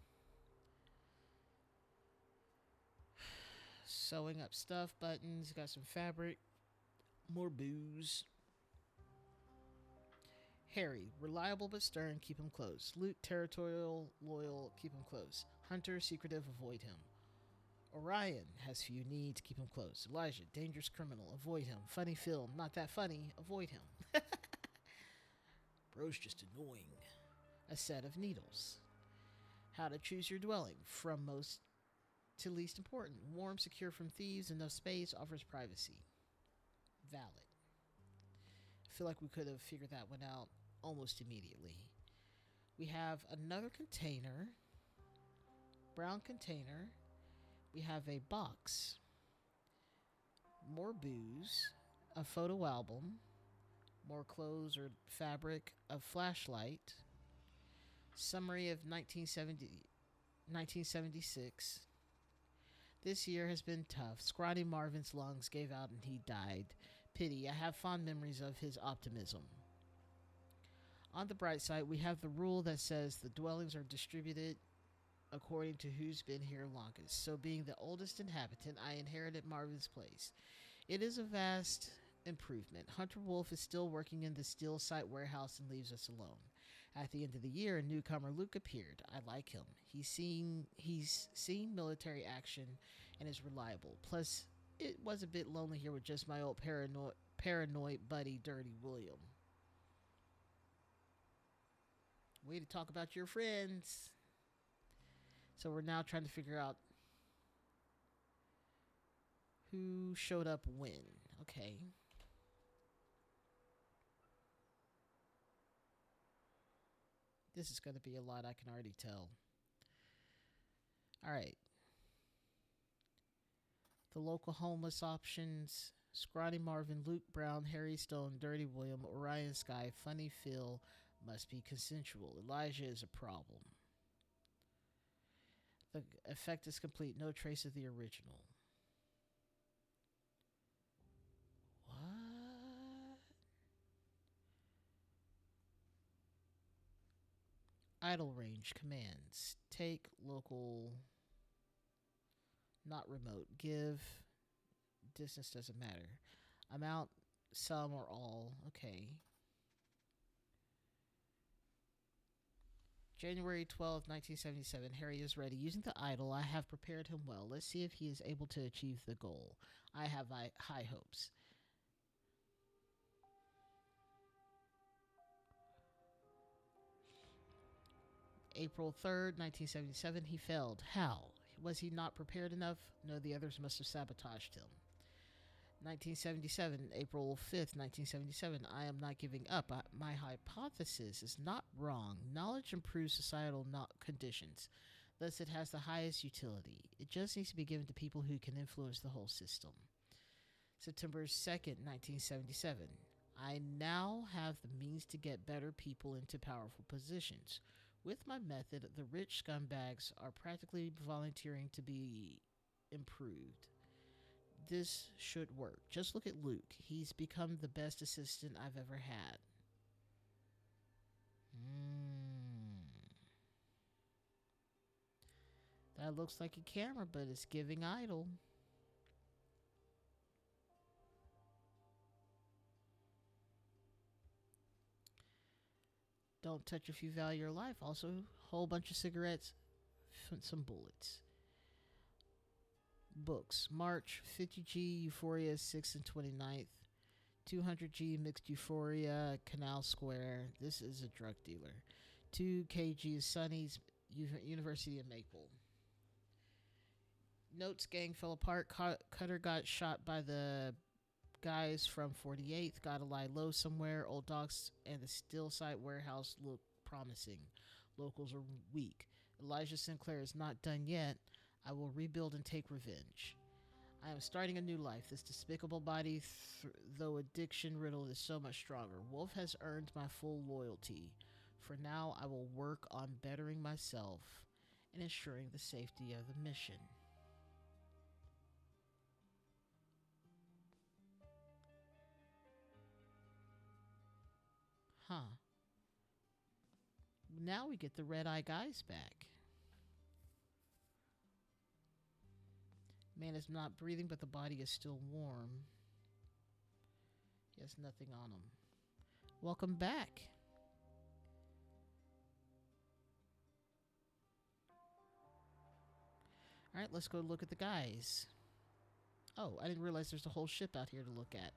sewing up stuff, buttons, got some fabric, more booze. Harry, reliable but stern, keep him close. Luke, territorial, loyal, keep him close. Hunter, secretive, avoid him. Orion has few needs, keep him close. Elijah, dangerous criminal, avoid him. Funny Phil, not that funny, avoid him. Bro's just annoying. A set of needles. How to choose your dwelling, from most to least important. Warm, secure from thieves, enough space, offers privacy. Valid. I feel like we could have figured that one out almost immediately. We have another container. Brown container. We have a box. More booze. A photo album. More clothes or fabric. A flashlight. Summary of 1976. This year has been tough. Scrawny Marvin's lungs gave out and he died. Pity. I have fond memories of his optimism. On the bright side, we have the rule that says the dwellings are distributed according to who's been here longest. So being the oldest inhabitant, I inherited Marvin's place. It is a vast improvement. Hunter Wolf is still working in the steel site warehouse and leaves us alone. At the end of the year, a newcomer Luke appeared. I like him. He's seen military action and is reliable. Plus, it was a bit lonely here with just my old paranoid buddy, Dirty William. Way to talk about your friends. So we're now trying to figure out who showed up when. Okay. This is going to be a lot, I can already tell. All right. The local homeless options: Scrawny Marvin, Luke Brown, Harry Stone, Dirty William, Orion Sky, Funny Phil, must be consensual. Elijah is a problem. The effect is complete. No trace of the original. What? Idle range commands. Take local. Not remote. Give. Distance doesn't matter. Amount, some, or all. Okay. January 12th, 1977. Harry is ready. Using the idol, I have prepared him well. Let's see if he is able to achieve the goal. I have high hopes. April 3rd, 1977. He failed. How? Was he not prepared enough? No, the others must have sabotaged him. 1977, April 5th, 1977. I am not giving up. My hypothesis is not wrong. Knowledge improves societal conditions. Thus, it has the highest utility. It just needs to be given to people who can influence the whole system. September 2nd, 1977. I now have the means to get better people into powerful positions. With my method, the rich scumbags are practically volunteering to be improved. This should work. Just look at Luke. He's become the best assistant I've ever had. That looks like a camera, but it's giving idle. Don't touch if you value your life. Also, whole bunch of cigarettes, some bullets. Books. March 50G Euphoria 6th and 29th. 200G Mixed Euphoria Canal Square. This is a drug dealer. 2KG Sonny's University of Maple. Notes gang fell apart. Cutter got shot by the guys from 48th. Gotta lie low somewhere. Old docks and the Stillside warehouse look promising. Locals are weak. Elijah Sinclair is not done yet. I will rebuild and take revenge. I am starting a new life. This despicable body, though addiction riddled, is so much stronger. Wolf has earned my full loyalty. For now, I will work on bettering myself and ensuring the safety of the mission. Huh. Now we get the red eye guys back. Man is not breathing, but the body is still warm. He has nothing on him. Welcome back. Alright, let's go look at the guys. Oh, I didn't realize there's a whole ship out here to look at.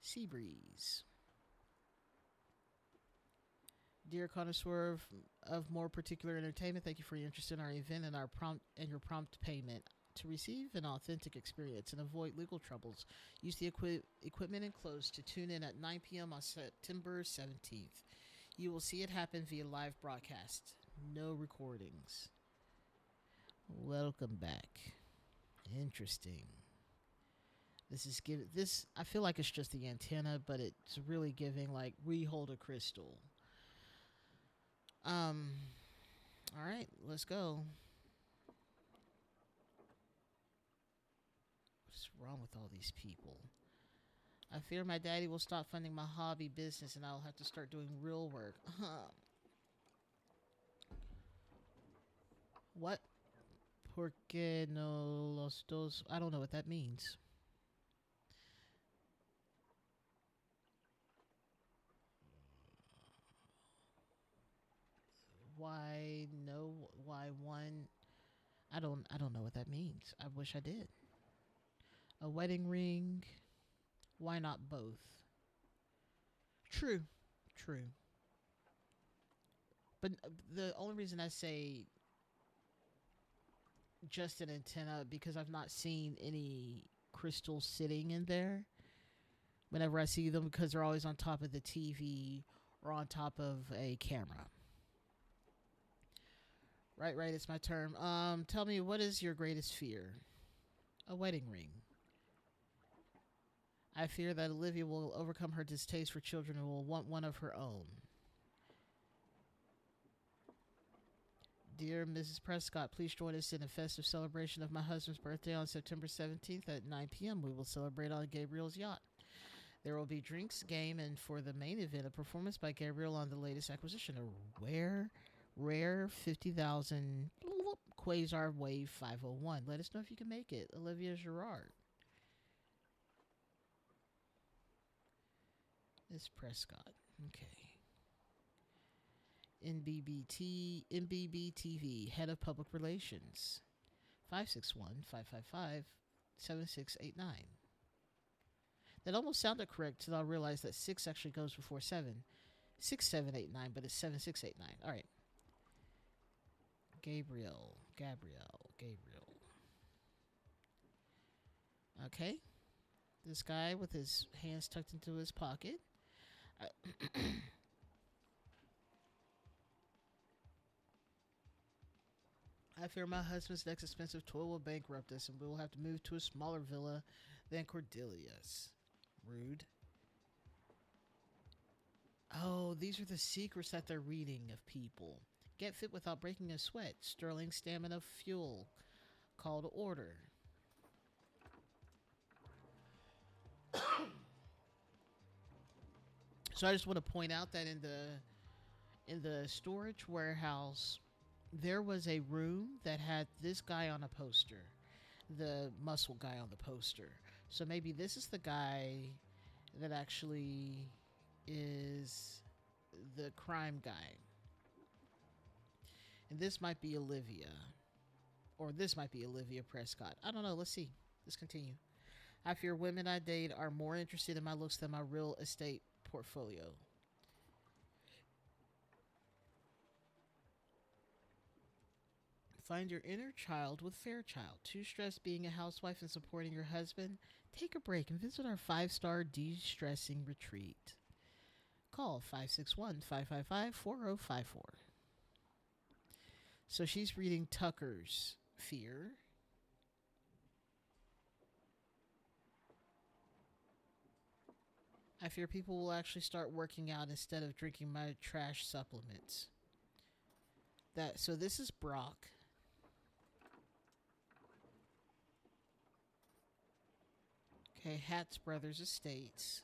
Sea breeze. Dear connoisseur of more particular entertainment, thank you for your interest in our event and your prompt payment. To receive an authentic experience and avoid legal troubles, use the equipment enclosed to tune in at 9 p.m. on September 17th. You will see it happen via live broadcast. No recordings. Welcome back. Interesting. This I feel like it's just the antenna, but it's really giving like we hold a crystal. All right, let's go. What's wrong with all these people? I fear my daddy will stop funding my hobby business and I'll have to start doing real work. What? Porque no los dos? I don't know what that means. Why no? Why one? I don't know what that means. I wish I did. A wedding ring. Why not both? True. True. But the only reason I say just an antenna because I've not seen any crystals sitting in there whenever I see them because they're always on top of the TV or on top of a camera. Right, it's my turn. Tell me, what is your greatest fear? A wedding ring. I fear that Olivia will overcome her distaste for children and will want one of her own. Dear Mrs. Prescott, please join us in a festive celebration of my husband's birthday on September 17th at 9 p.m. We will celebrate on Gabriel's yacht. There will be drinks, game, and for the main event, a performance by Gabriel on the latest acquisition, a rare 50,000 Quasar Wave 501. Let us know if you can make it. Olivia Girard. Miss Prescott. Okay. NBBTV, Head of Public Relations. 561-555-7689. That almost sounded correct till I realized that 6 actually goes before 7. 6789, but it's 7689. All right. Gabriel. Okay. This guy with his hands tucked into his pocket. I fear my husband's next expensive toy will bankrupt us and we will have to move to a smaller villa than Cordelia's. Rude. Oh, these are the secrets that they're reading of people. Get fit without breaking a sweat. Sterling stamina fuel. Call to order. So I just want to point out that In the storage warehouse, there was a room that had this guy on a poster, the muscle guy on the poster. So maybe this is the guy that actually is the crime guy. And this might be Olivia. Or this might be Olivia Prescott. I don't know. Let's see. Let's continue. I fear women I date are more interested in my looks than my real estate portfolio. Find your inner child with Fairchild. Too stressed being a housewife and supporting your husband? Take a break and visit our 5-star de-stressing retreat. Call 561-555-4054. So she's reading Tucker's Fear. I fear people will actually start working out instead of drinking my trash supplements. So this is Brock. Okay, Hatts Brothers Estates.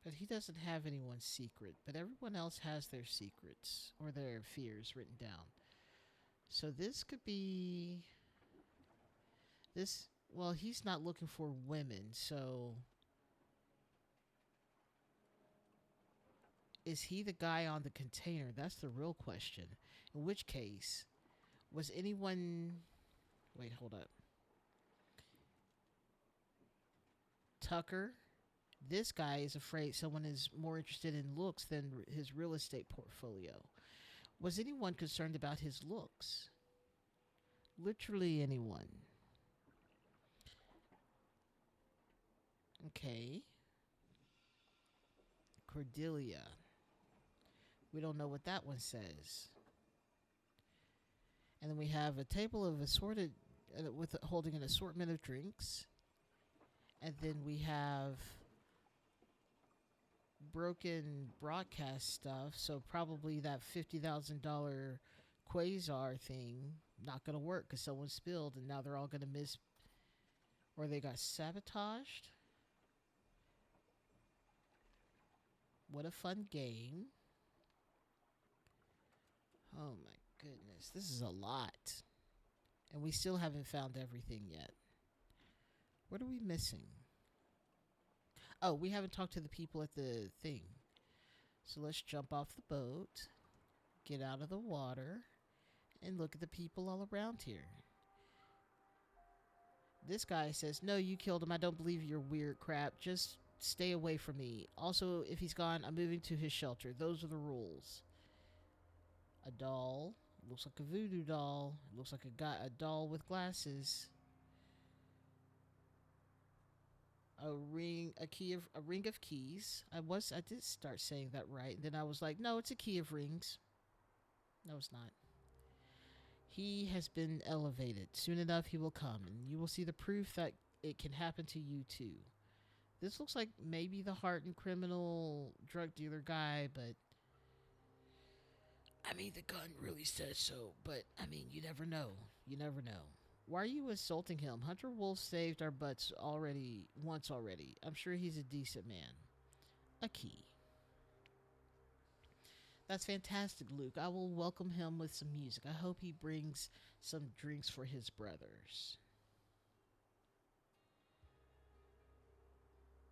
But he doesn't have anyone's secret. But everyone else has their secrets or their fears written down. So this could be... This... Well, he's not looking for women, so... Is he the guy on the container? That's the real question. In which case, was anyone... Wait, hold up. Tucker? This guy is afraid someone is more interested in looks than his real estate portfolio. Was anyone concerned about his looks? Literally anyone. Okay. Cordelia. We don't know what that one says. And then we have a table of assorted, with holding an assortment of drinks. And then we have broken broadcast stuff. So probably that $50,000 Quasar thing not going to work because someone spilled and now they're all going to miss. Or they got sabotaged. What a fun game. Oh my goodness. This is a lot. And we still haven't found everything yet. What are we missing? Oh, we haven't talked to the people at the thing. So let's jump off the boat, get out of the water, and look at the people all around here. This guy says, no, you killed him. I don't believe your weird crap. Just stay away from me. Also, if he's gone, I'm moving to his shelter. Those are the rules. A doll. Looks like a voodoo doll. Looks like a doll with glasses. A ring of keys. I did start saying that right. And then I was like, no, it's a key of rings. No, it's not. He has been elevated. Soon enough, he will come, and you will see the proof that it can happen to you too. This looks like maybe the hardened criminal drug dealer guy, but I mean, the gun really says so. But I mean, you never know. You never know. Why are you insulting him? Hunter Wolf saved our butts once already. I'm sure he's a decent man. A key. That's fantastic, Luke. I will welcome him with some music. I hope he brings some drinks for his brothers.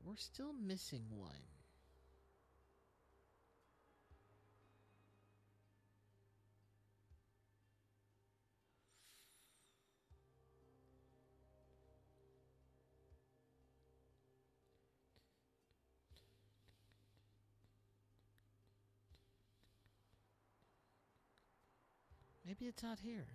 We're still missing one. Maybe it's out here.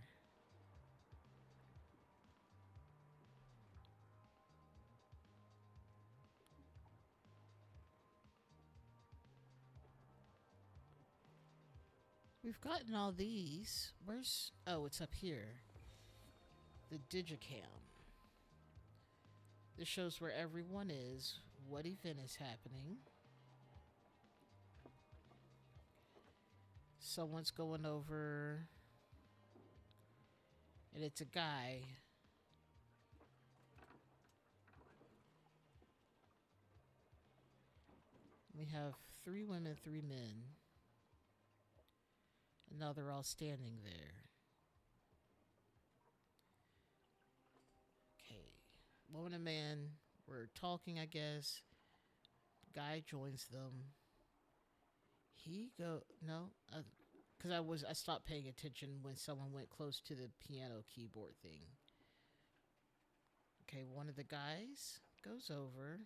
We've gotten all these. Where's... Oh, it's up here. The Digicam. This shows where everyone is, what event is happening. Someone's going over... And it's a guy. We have 3 women, 3 men. And now they're all standing there. Okay. Woman and man were talking, I guess. Guy joins them. He go no, because I stopped paying attention when someone went close to the piano keyboard thing. Okay, one of the guys goes over,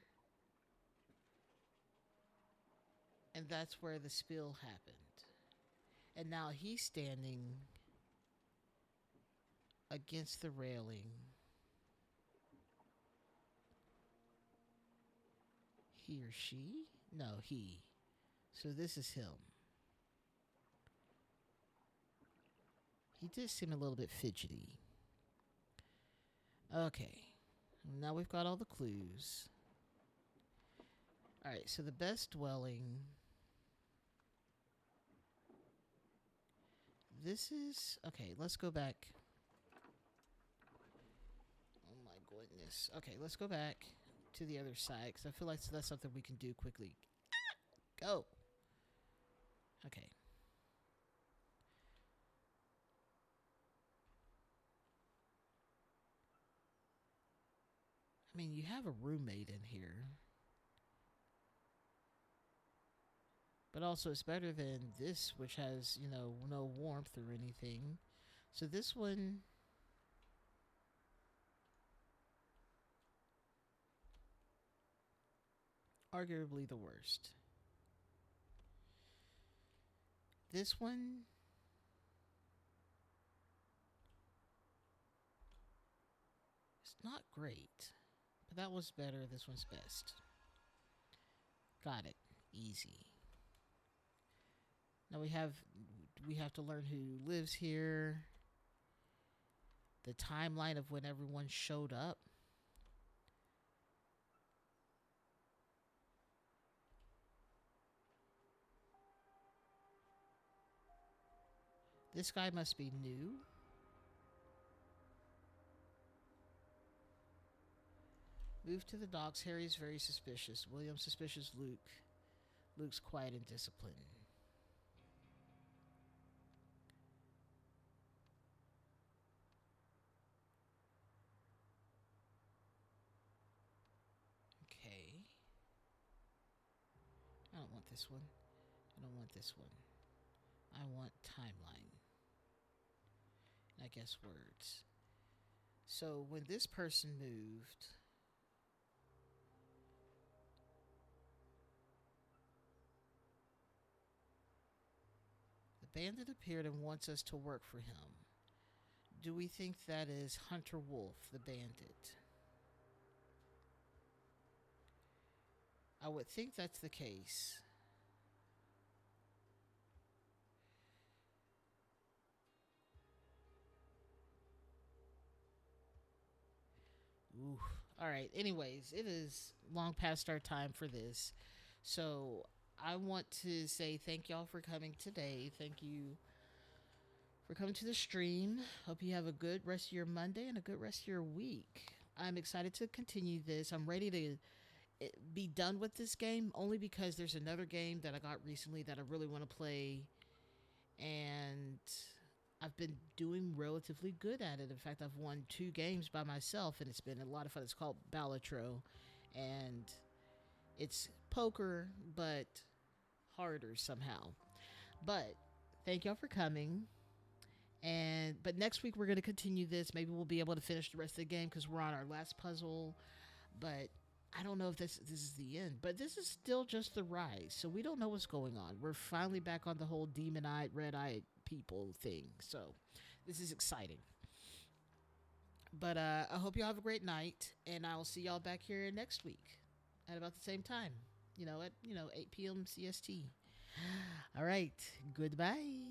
and that's where the spill happened. And now he's standing against the railing. He or she? No, he. So this is him. He did seem a little bit fidgety. Okay. Now we've got all the clues. Alright, so the best dwelling. This is. Okay, let's go back. Oh my goodness. Okay, let's go back to the other side because I feel like that's something we can do quickly. Go! Okay. I mean, you have a roommate in here. But also, it's better than this, which has, no warmth or anything. So this one. Arguably the worst. This one. It's not great. But that was better. This one's best. Got it. Easy. Now we have to learn who lives here. The timeline of when everyone showed up. This guy must be new. Move to the docks. Harry's very suspicious. William suspicious Luke. Luke's quiet and disciplined. Okay. I don't want this one. I don't want this one. I want timeline. I guess words. So when this person moved, the bandit appeared and wants us to work for him. Do we think that is Hunter Wolf, the bandit? I would think that's the case. Ooh. All right. Anyways, it is long past our time for this. So I want to say thank y'all for coming today. Thank you for coming to the stream. Hope you have a good rest of your Monday and a good rest of your week. I'm excited to continue this. I'm ready to be done with this game only because there's another game that I got recently that I really want to play. And I've been doing relatively good at it. In fact, I've won 2 games by myself, and it's been a lot of fun. It's called Balatro, and it's poker, but harder somehow. But thank y'all for coming. But next week we're going to continue this. Maybe we'll be able to finish the rest of the game because we're on our last puzzle. But I don't know if this is the end. But this is still just the rise, so we don't know what's going on. We're finally back on the whole demon-eyed, red-eyed people thing. So this is exciting. But I hope y'all have a great night, and I'll see y'all back here next week at about the same time. At 8 p.m. CST. All right. Goodbye.